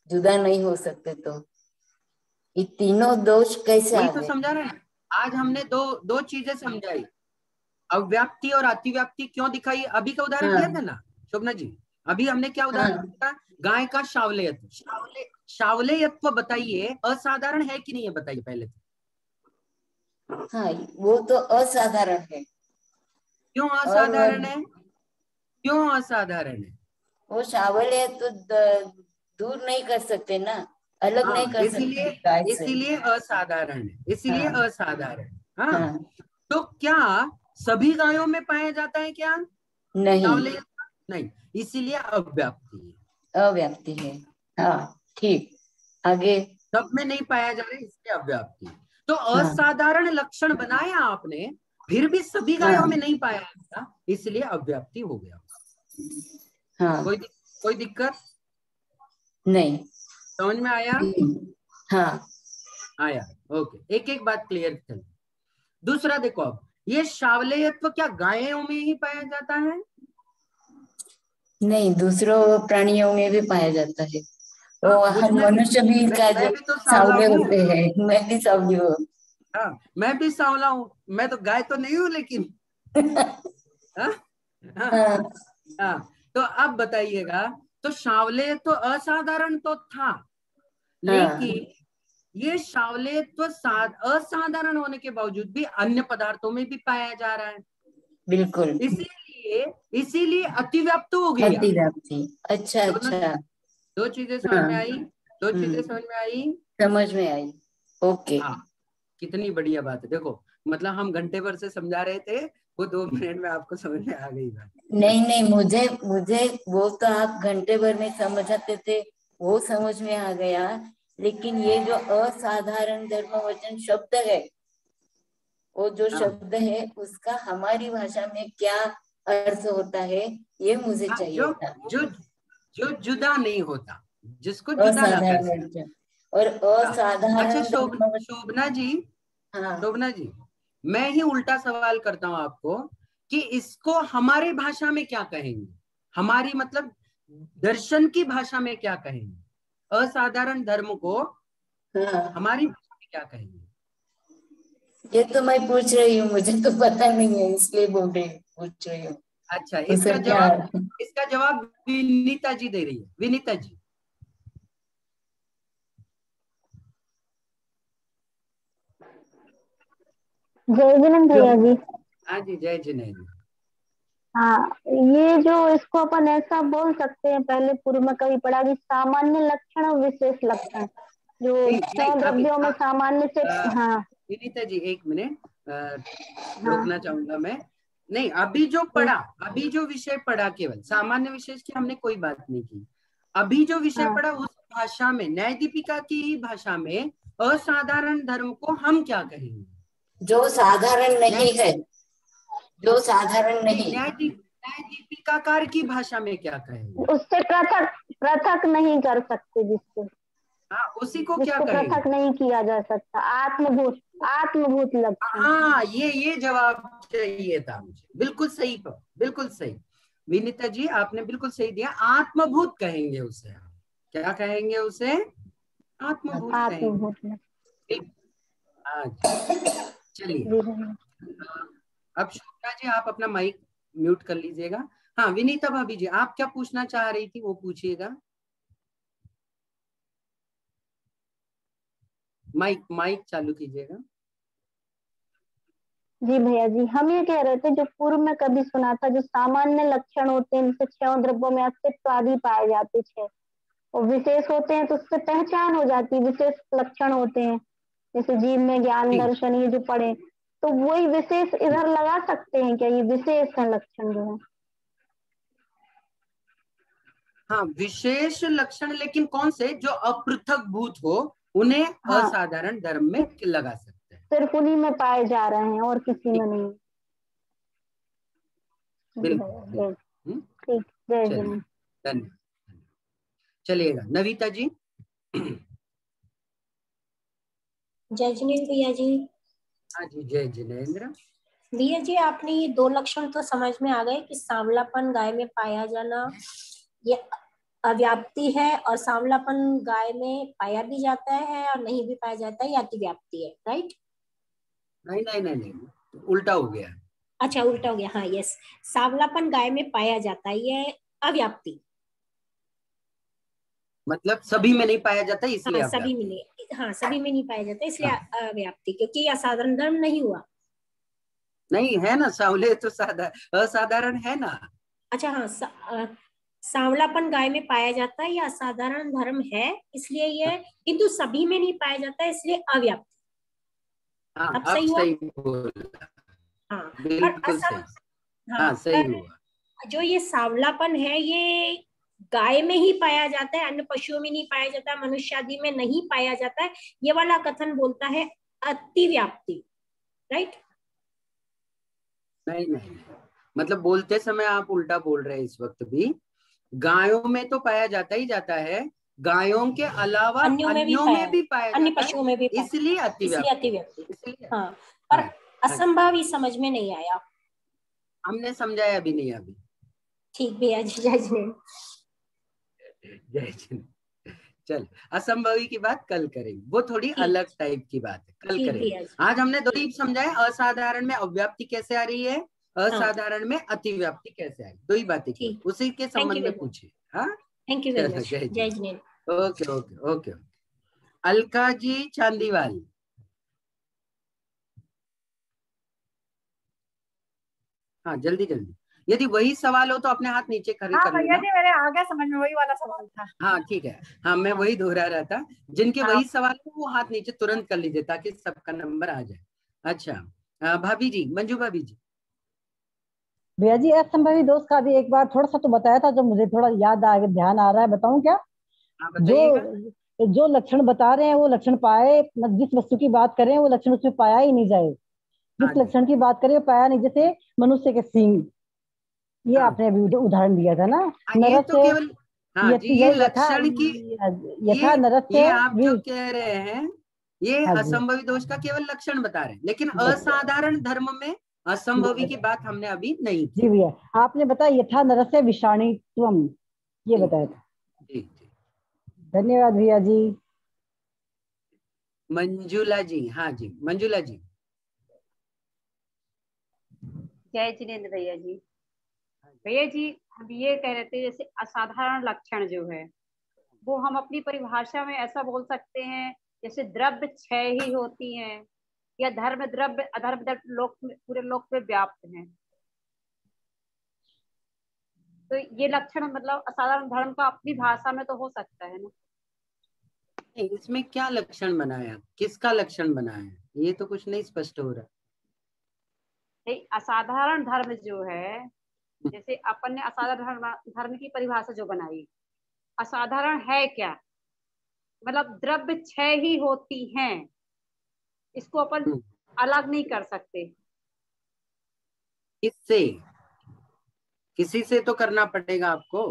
जुदा नहीं हो सकते, तो ये तीनों दोष कैसे आ गए? तो समझा रहे हैं, आज हमने दो चीजें समझाई, अव्याप्ति और अतिव्याप्ति क्यों दिखाई, अभी का उदाहरण दिया था ना शोभना जी, अभी हमने क्या उदाहरण दिया, गाय का शावलेयत्व। शावलेयत्व बताइए असाधारण है कि नहीं है, बताइए पहले तो। हाँ, वो तो असाधारण है। क्यों असाधारण है? क्यों असाधारण है? वो शावलेयत्व दूर नहीं कर सकते ना, अलग नहीं कर सकते गाय से। इसीलिए असाधारण है, इसीलिए हाँ। असाधारण। हाँ, हाँ। तो क्या सभी गायों में पाया जाता है क्या नहीं, नहीं, इसीलिए अव्याप्ति है। अव्याप्ति है। हाँ, ठीक, आगे। सब में नहीं पाया जा रहा है, इसलिए अव्याप्ति है। तो हाँ। असाधारण लक्षण बनाया आपने, फिर भी सभी गायों में नहीं पाया गया, इसलिए अव्याप्ति हो गया। हाँ। कोई दिक्कत नहीं, समझ में आया? हाँ, आया, ओके। एक एक बात क्लियर कर। दूसरा देखो, अब ये शावलेयत्व क्या गायों में ही पाया जाता है? नहीं, दूसरों प्राणियों में भी पाया जाता है। वो हम मुझमें मनुष्य भी मैं भी तो सावले हूँ। होते हैं, मैं भी सावली हूँ। हाँ, मैं भी सांवला हूँ, मैं तो गाय तो नहीं हूँ लेकिन। हाँ? हाँ। हाँ, तो अब बताइएगा, तो शावले तो असाधारण तो था, लेकिन ये शावलेत्व असाधारण होने के बावजूद भी अन्य पदार्थों में भी पाया जा रहा है। बिल्कुल, इसीलिए अतिव्याप्त हो गया। अतिव्याप्ति। अच्छा, अच्छा। दो चीजें समझ में आई, दो चीजें समझ में आई, समझ में आई। ओके। हाँ, कितनी बढ़िया बात है। देखो, मतलब हम घंटे भर से समझा रहे थे, वो 2 मिनट में आपको समझ में आ गई बात। नहीं, मुझे वो तो आप घंटे भर में समझाते थे, वो समझ में आ गया, लेकिन ये जो असाधारण धर्मवचन शब्द है, वो जो शब्द है उसका हमारी भाषा में क्या अर्थ होता है, ये मुझे चाहिए था। जो जुदा नहीं होता, जिसको जुदा ना कर सकते। और असाधारण। अच्छा शोभना जी, हाँ। शोभना जी, मैं ही उल्टा सवाल करता हूँ आपको कि इसको हमारी भाषा में क्या कहेंगे? हमारी मतलब दर्शन की भाषा में क्या कहेंगे? असाधारण धर्म को हमारी भाषा में क्या कहेंगे? ये तो मैं पूछ रही हूँ, मुझे तो पता नहीं है, इसलिए पूछ रही हूँ। अच्छा, इसका जवाब विनीता जी दे रही है। विनीता जी। जय जिनेंद्र भैया जी। हाँ जी, जय जिनेंद्र। हाँ, ये जो इसको अपन ऐसा बोल सकते हैं, पहले पूर्व में कभी पढ़ा कि सामान्य लक्षण और विशेष लक्षण, जो 6 द्रव्यों में सामान्य से। हाँ विनीता जी, 1 मिनट रोकना चाहूंगा मैं। नहीं, अभी जो विषय पढ़ा, केवल सामान्य विशेष की हमने कोई बात नहीं की। अभी जो विषय पढ़ा उस भाषा में, न्याय दीपिका की ही भाषा में, असाधारण धर्म को हम क्या कहेंगे? जो साधारण नहीं है, जो साधारण नहीं। न्याय दीपिकाकार की भाषा में क्या कहेंगे? उससे पृथक नहीं कर सकते, जिससे हाँ, उसी को क्या कहेंगे? पृथक नहीं किया जा सकता, आत्मभूत लक्षण। हाँ, ये जवाब चाहिए था मुझे। बिल्कुल सही, बिल्कुल सही विनीता जी, आपने बिल्कुल सही दिया। आत्मभूत कहेंगे उसे, क्या कहेंगे उसे? आत्मभूत कहेंगे। चलिए, अब शोभना जी आप अपना माइक म्यूट कर लीजिएगा। हाँ, विनीता भाभी जी, आप क्या पूछना चाह रही थी, वो पूछिएगा। माइक चालू कीजिएगा। जी भैया जी, हम ये कह रहे थे, जो पूर्व में कभी सुना था, जो सामान्य लक्षण होते हैं इनसे 6 द्रव्यों में अस्तित्व आदि पाए जाते हैं, और विशेष होते हैं तो उससे पहचान हो जाती है। विशेष लक्षण होते हैं जैसे जीव में ज्ञान दर्शन, ये जो पढ़े, तो वही विशेष इधर लगा सकते हैं क्या? ये विशेष है लक्षण जो है। हाँ, विशेष लक्षण, लेकिन कौन से? जो अपृथक भूत हो, उन्हें असाधारण धर्म में लगा सकते हैं। सिर्फ उन्हीं में पाए जा रहे हैं और किसी में नहीं। बिल्कुल, ठीक, जय जिनेंद्र। धन्यवाद। चलिएगा, नविता जी। जय जिनेंद्र भैया जी। हाँ जी, जय जिनेंद्र भैया जी, आपने ये 2 लक्षण तो समझ में आ गए कि सांवलापन गाय में पाया जाना ये अव्याप्ति है, और सांवलापन गाय में पाया भी जाता है और नहीं भी पाया जाता है, ये अतिव्याप्ति है, राइट? नहीं, उल्टा हो गया। अच्छा, उल्टा हो गया। हाँ, यस, सांवलापन गाय में पाया जाता है, ये अव्याप्ति, मतलब सभी में नहीं पाया जाता इसलिए हाँ सभी में अव्याप्ति। नहीं, हाँ सभी में नहीं पाया जाता इसलिए अव्याप्ति, क्योंकि ये असाधारण धर्म नहीं हुआ। नहीं है ना, सांवले तो असाधारण है ना। अच्छा हाँ, सांवलापन गाय में पाया जाता है, ये असाधारण धर्म है इसलिए ये, किंतु सभी में नहीं पाया जाता इसलिए अव्याप्ति। हाँ अब अब सही हुआ? सही बोला, हाँ पर बिल्कुल सही। हाँ हाँ सही पर हुआ। जो ये सांवलापन है ये गाय में ही पाया जाता है, अन्य पशुओं में नहीं पाया जाता, मनुष्य आदि में नहीं पाया जाता है, ये वाला कथन बोलता है अतिव्याप्ति, राइट? नहीं नहीं, मतलब बोलते समय आप उल्टा बोल रहे हैं इस वक्त भी। गायों में तो पाया जाता ही जाता है, गायों के अलावा अन्यों में भी पाया अन्य जाता पशुओं में भी है, इसलिए अतिव्याप्ति। इसलिए हाँ पर हाँ, असंभव समझ में नहीं आया। हमने समझाया भी नहीं अभी। ठीक भैया जी, जय जिनेन्द्र। जय जिनेन्द्र। चल, असंभवी की बात कल करेंगे, वो थोड़ी अलग टाइप की बात है, कल करेंगे। आज हमने दो ही समझाए, असाधारण में अव्याप्ति कैसे आ रही है, असाधारण में अतिव्याप्ति कैसे आ रही, दो ही बातें की, उसी के संबंध में पूछे। हाँ थैंक यू वेरी मच, जय जिनेन्द्र। Okay okay okay. Alka ji Chandiwal. हाँ जल्दी जल्दी, यदि वही सवाल हो तो अपने हाथ नीचे खड़े कर लेना। भैया जी मेरे आ गया समझ में, वही वाला सवाल था। हाँ ठीक है, हाँ मैं वही दोहरा रहा था, जिनके वही सवाल हो वो हाथ नीचे तुरंत कर लीजिए ताकि सबका नंबर आ जाए। अच्छा भाभी जी, मंजू भाभी जी। भैया जी असंभवी दोष का भी एक बार थोड़ा सा तो बताया था, जो मुझे थोड़ा याद आ ध्यान आ रहा है, बताऊं क्या? जो लक्षण बता रहे हैं वो लक्षण पाए, जिस वस्तु की बात करें वो लक्षण उसमें पाया ही नहीं जाए, जिस लक्षण की बात करें पाया नहीं, जैसे मनुष्य के सींग, ये आपने अभी उदाहरण दिया था ना। ये तो केवल ये लक्षण की, यथा नरस्य, ये आप जो कह रहे हैं ये असंभवी दोष का केवल लक्षण बता रहे हैं, लेकिन असाधारण धर्म में असंभवी की बात हमने अभी नहीं की। जी भैया, आपने बताया यथा नरस्य विषाणीत्वम, ये बताया था। जी धन्यवाद भैया जी। मंजुला जी, हाँ जी मंजुला जी। जय जिनेन्द्र भैया जी। भैया जी हम ये कह रहे थे, जैसे असाधारण लक्षण जो है वो हम अपनी परिभाषा में ऐसा बोल सकते हैं जैसे द्रव्य क्षय ही होती हैं, या धर्म द्रव्य अधर्म द्रव्य लोक में, पूरे लोक में व्याप्त हैं। तो ये लक्षण मतलब असाधारण धर्म का अपनी भाषा में तो हो सकता है ना? इसमें क्या लक्षण बनाया, किसका लक्षण बनाया, ये तो कुछ नहीं स्पष्ट हो रहा। असाधारण धर्म जो है, जैसे अपन ने असाधारण धर्म की परिभाषा जो बनाई, असाधारण है क्या, मतलब द्रव्य क्षय ही होती हैं, इसको अपन अलग नहीं कर सकते। किससे, किसी से तो करना पड़ेगा आपको।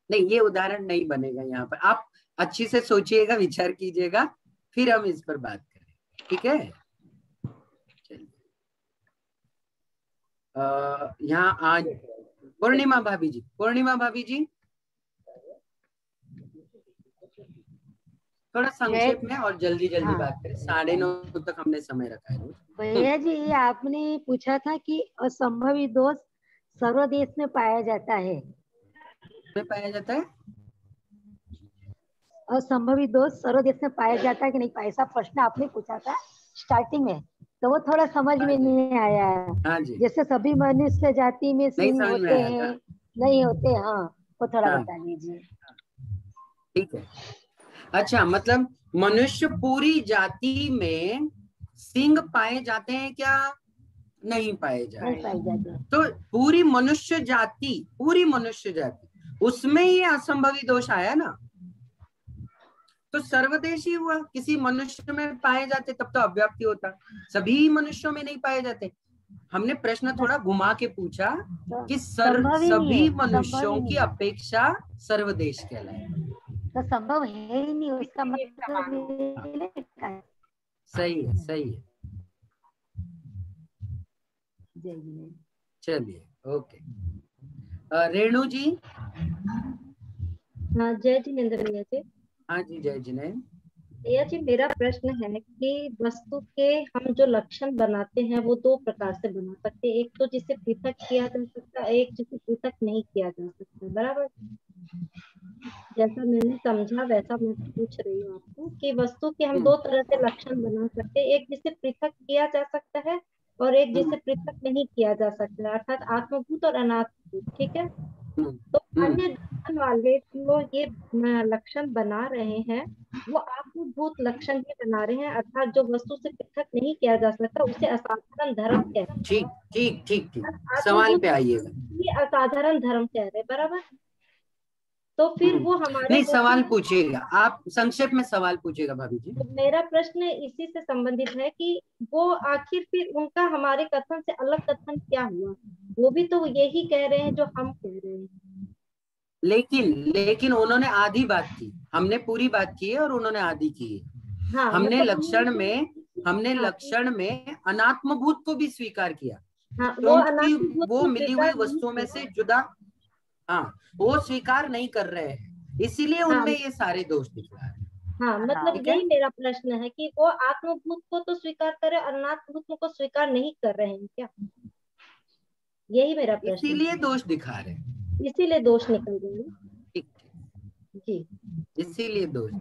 नहीं ये उदाहरण नहीं बनेगा यहाँ पर, आप अच्छी से सोचिएगा, विचार कीजिएगा, फिर हम इस पर बात करें, ठीक है? यहाँ आज पूर्णिमा भाभी जी, पूर्णिमा भाभी जी थोड़ा संक्षेप में और जल्दी जल्दी बात करें, 9:30 तक हमने समय रखा है। भैया जी ये आपने पूछा था कि असंभवी दोष सर्वदेश में पाया जाता है, में पाया जाता है, असंभवी दोष सर्वदेश में पाया जाता है कि नहीं पाया, ऐसा प्रश्न आपने पूछा था स्टार्टिंग में, तो वो थोड़ा समझ में नहीं आया। हाँ जी। जैसे सभी मनुष्य जाति में सिंह होते हैं नहीं होते, हाँ वो थोड़ा बता दीजिए। ठीक है, अच्छा मतलब मनुष्य पूरी जाति में सिंह पाए जाते हैं क्या? नहीं पाए जाते। तो पूरी मनुष्य जाति उसमें ये असंभवी दोष आया ना, तो सर्वदेशी हुआ, किसी मनुष्य में पाए जाते तब तो अव्याप्ति होता, सभी मनुष्यों में नहीं पाए जाते। हमने प्रश्न थोड़ा घुमा के पूछा कि सभी मनुष्यों की अपेक्षा सर्वदेश कहलाए, तो संभव है ही नहीं, उसका मतलब सही है, सही है। चलिए ओके। रेणु जी। हाँ जय जिनेन्द्र भैया जी। हाँ जी जय जिनेन्द्र भैया जी, मेरा प्रश्न है कि वस्तु के हम जो लक्षण बनाते हैं वो दो प्रकार से बना सकते हैं, एक तो जिसे पृथक किया जा सकता है, एक जिसे पृथक नहीं किया जा सकता, बराबर? जैसा मैंने समझा वैसा मैं पूछ रही हूँ आपको कि वस्तु के हम दो तरह से लक्षण बना सकते हैं, एक जिसे पृथक किया जा सकता है और एक जिसे पृथक नहीं किया जा सकता है, अर्थात आत्मभूत और अनात्मभूत। ठीक है, तो अन्य दर्शन वाले जो ये लक्षण बना रहे हैं वो आत्मभूत लक्षण ही बना रहे हैं, अर्थात जो वस्तु से पृथक नहीं किया जा सकता उसे असाधारण धर्म कहते हैं। ठीक ठीक ठीक ठीक, सवाल पे आइएगा। ये असाधारण धर्म कह रहे, बराबर। तो फिर वो हमारे नहीं, सवाल पूछिएगा आप, संक्षेप में सवाल पूछिएगा भाभी जी। तो मेरा प्रश्न इसी से संबंधित है कि वो आखिर फिर उनका हमारे कथन से अलग कथन क्या हुआ? वो भी तो यही कह रहे हैं जो हम कह रहे हैं। लेकिन उन्होंने आधी बात की, हमने पूरी बात की है और उन्होंने आधी की है। हाँ, हमने मतलब लक्षण में अनात्मभूत को भी स्वीकार किया। हाँ, क्योंकि वो मिली हुई वस्तुओं में से जुदा, हाँ, वो स्वीकार नहीं कर रहे हैं, इसीलिए उनमें ये सारे दोष दिख रहा है। हाँ, मतलब यही मेरा प्रश्न है कि वो आत्मभूत को तो स्वीकार कर रहे हैं, अनात्मभूत को स्वीकार नहीं कर रहे हैं क्या? यही मेरा प्रश्न। इसीलिए दोष दिखा रहे हैं, इसीलिए दोष निकल गए। ठीक जी, इसीलिए दोष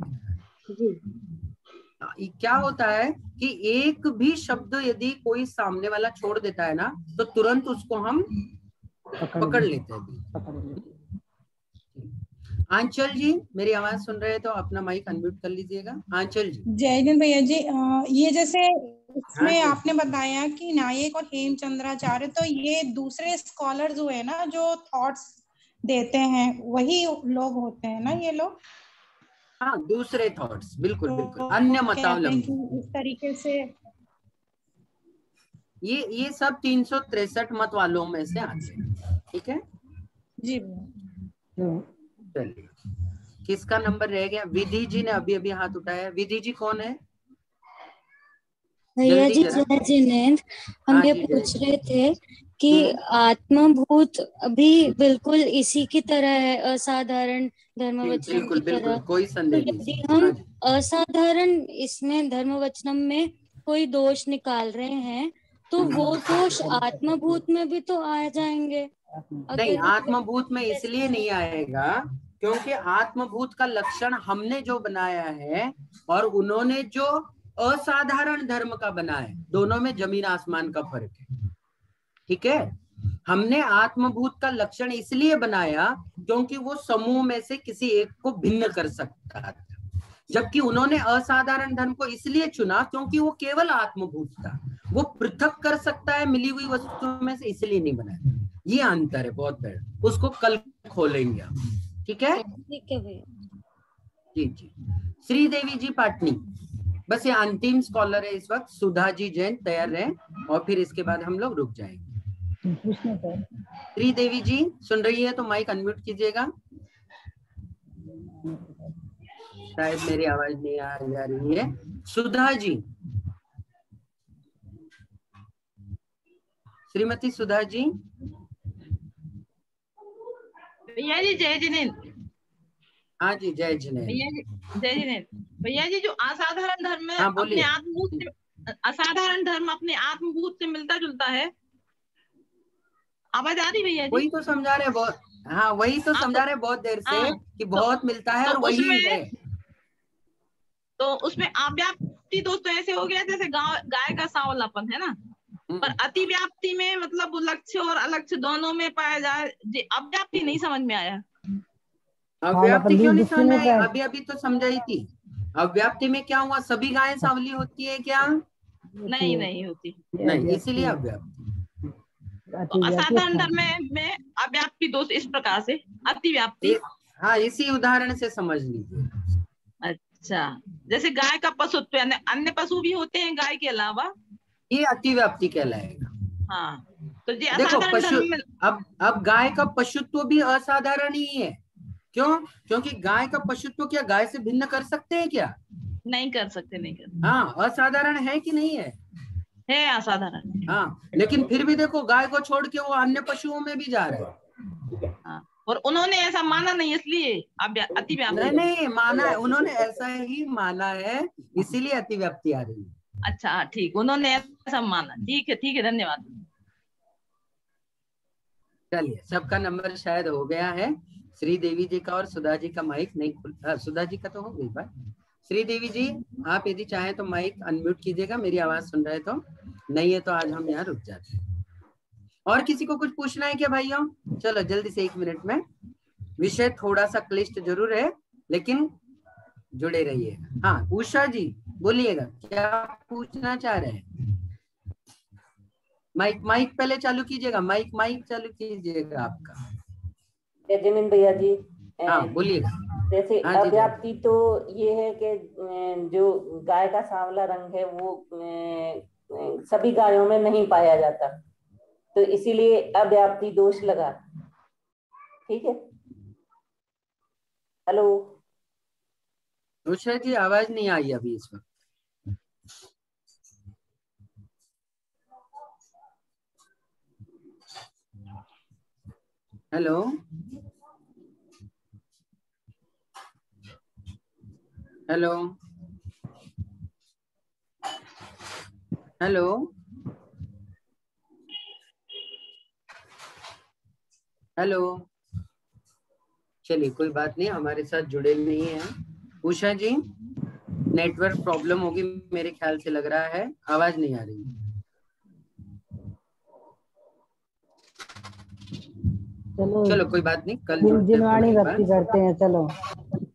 जी। क्या होता है कि एक भी शब्द यदि कोई सामने वाला छोड़ देता है ना, तो तुरंत उसको हम पकड़ लेते हैं। आंचल जी, मेरी आवाज सुन रहे हैं तो अपना माइक अनम्यूट कर लीजिएगा। आंचल जी। जय हिंद भैया जी। ये जैसे इसमें आपने बताया कि नायक और हेमचंद्राचार्य, तो ये दूसरे स्कॉलर्स हुए ना जो थॉट्स देते हैं, वही लोग होते हैं ना ये लोग? हाँ, दूसरे थॉट्स, बिल्कुल बिल्कुल, अन्य मतावलंबी इस तरीके से। ये सब 363 मत वालों में से आते हैं। ठीक है जी। चलिए, किसका नंबर रह गया? विधि जी ने अभी अभी हाथ उठाया। विधि जी कौन है? भैया जी जय जिनेंद्र, हम ये पूछ रहे थे कि आत्मभूत अभी बिल्कुल इसी की तरह है, असाधारण धर्मवचनम की तरह। कोई संदेह नहीं। यदि हम असाधारण इसमें धर्मवचनम में कोई दोष निकाल रहे हैं तो वो दोष आत्मभूत में भी तो आ जाएंगे। नहीं, आत्मभूत में इसलिए नहीं आएगा क्योंकि आत्मभूत का लक्षण हमने जो बनाया है और उन्होंने जो असाधारण धर्म का बनाया है, दोनों में जमीन आसमान का फर्क है। ठीक है, हमने आत्मभूत का लक्षण इसलिए बनाया क्योंकि वो समूह में से किसी एक को भिन्न कर सकता था, जबकि उन्होंने असाधारण धर्म को इसलिए चुना क्योंकि वो केवल आत्मभूत था, वो पृथक कर सकता है मिली हुई वस्तुओं में से, इसलिए नहीं बनाया। ये अंतर है बहुत बड़ा, उसको कल खोलेंगे आप। ठीक है, ठीक है भैया जी जी। श्रीदेवी जी पाटनी, बस ये अंतिम स्कॉलर है इस वक्त। सुधा जी जैन तैयार रहें और फिर इसके बाद हम लोग रुक जाएंगे। श्रीदेवी जी सुन रही है तो माइक अनम्यूट कीजिएगा। शायद मेरी आवाज नहीं आ रही है। सुधा जी, श्रीमती सुधा जी। भैया जी जय जिनेंद्र। हाँ जी, जय जिनेंद्र। भैया जी जय जिनेंद्र। भैया जी जो असाधारण धर्म में हाँ, अपने आत्मभूत से, असाधारण धर्म अपने आत्मभूत से मिलता जुलता है। आवाज आ रही भैया जी? वही तो समझा रहे बहुत, हाँ वही तो समझा रहे बहुत देर से कि बहुत मिलता है और वही है। तो उसमें अव्याप्ति दोस्त तो ऐसे हो गया जैसे गाय का सांवलापन है ना, पर अतिव्याप्ति में मतलब लक्ष्य और अलक्ष्य दोनों में पाया जाए। अव्याप्ति नहीं समझ में आया। अव्याप्ति क्यों नहीं समझ में आई? अभी अभी तो समझाई थी। अव्याप्ति में क्या हुआ? सभी गायें सांवली होती है क्या? नहीं, नहीं होती। नहीं, इसीलिए अव्याप्ति। तो असाधारण धर्म में अव्याप्ति दोष इस प्रकार से, अतिव्याप्ति। हाँ, इसी उदाहरण से समझ लीजिए। अच्छा, जैसे गाय का पशुत्व, अन्य पशु भी होते हैं गाय के अलावा, ये अतिव्याप्ति कहलाएगा। हाँ, तो ये देखो पशु में... अब गाय का पशुत्व भी असाधारण ही है। क्यों? क्योंकि गाय का पशुत्व क्या गाय से भिन्न कर सकते हैं क्या? नहीं कर सकते, नहीं कर सकते। हाँ, असाधारण है कि नहीं है? है असाधारण। हाँ, लेकिन फिर भी देखो गाय को छोड़ के वो अन्य पशुओं में भी जा रहे हैं। हाँ, और उन्होंने ऐसा माना नहीं, इसलिए अतिव्याप्ति नहीं माना है, उन्होंने ऐसा ही माना है, इसीलिए अतिव्याप्ति आ रही है। अच्छा ठीक, उन्होंने ऐसा माना। ठीक है, धन्यवाद। चलिए, सबका नंबर शायद हो गया है। श्री देवी जी का और सुधा जी का माइक नहीं खुल, सुधा जी का तो हो गई बात। श्री देवी जी आप यदि चाहें तो माइक अनम्यूट कीजिएगा, मेरी आवाज सुन रहे तो, नहीं है तो आज हम यहाँ रुक जाते हैं। और किसी को कुछ पूछना है क्या भाइयों? चलो जल्दी से 1 मिनट में। विषय थोड़ा सा क्लिष्ट जरूर है लेकिन जुड़े रहिए। हाँ उषा जी बोलिएगा, क्या पूछना चाह रहे हैं? माइक पहले चालू कीजिएगा, माइक चालू कीजिएगा आपका। जमीन भैया जी, हाँ बोलिएगा। जैसे हाँ, अव्याप्ति तो ये है कि जो गाय का सांवला रंग है वो सभी गायों में नहीं पाया जाता, तो इसीलिए अव्याप्ति दोष लगा। ठीक है। हेलो उषा जी आवाज नहीं आई अभी इस वक्त। Hello hello hello hello. चलिए कोई बात नहीं, हमारे साथ जुड़े नहीं है उषा जी, नेटवर्क प्रॉब्लम होगी मेरे ख्याल से, लग रहा है आवाज नहीं आ रही। चलो कोई बात नहीं, कल जिनवाणी भक्ति करते हैं। चलो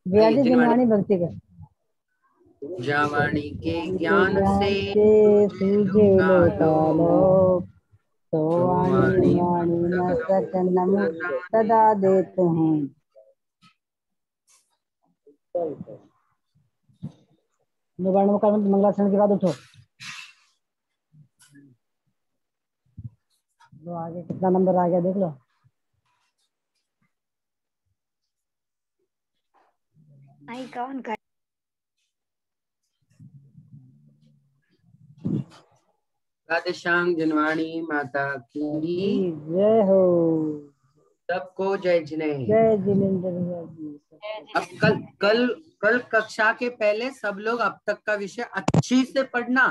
भैया जी जिनवाणी भक्ति कर। जावाणी के ज्ञान से सूझे लोकालोक, तो वाणी वाणी न सकन नमो सदा देते हैं। मंगलाचरण के बाद उठो। लो आगे कितना नंबर आ गया देख लो। कौन कर राधेश्याम जिनवाणी माता की जय हो। सबको जय जिनेन्द्र। जय जिनेन्द्र। अब कल कक्षा के पहले सब लोग अब तक का विषय अच्छी से पढ़ना।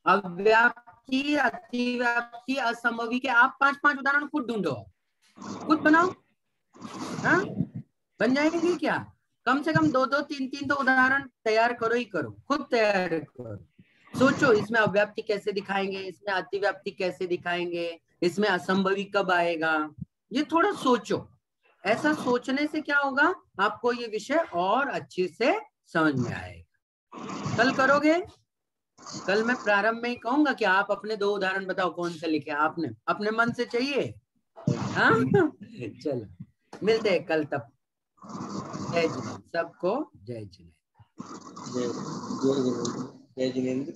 अव्याप्ति, अतिव्याप्ति, असंभवी के आप 5-5 उदाहरण खुद ढूंढो, खुद बनाओ। हाँ बन जाएंगे क्या? कम से कम 2-2, 3-3 तो उदाहरण तैयार करो ही करो, खुद तैयार करो। सोचो इसमें अव्याप्ति कैसे दिखाएंगे, इसमें अतिव्याप्ति कैसे दिखाएंगे, इसमें असंभवी कब आएगा, ये थोड़ा सोचो। ऐसा सोचने से क्या होगा, आपको ये विषय और अच्छे से समझ में आएगा। कल करोगे? कल मैं प्रारंभ में ही कहूंगा कि आप अपने 2 उदाहरण बताओ कौन से लिखे आपने, अपने मन से चाहिए। हाँ चलो मिलते हैं कल तब। जय जिनेन्द्र, सबको जय जिनेन्द्र। जय जिनेन्द्र।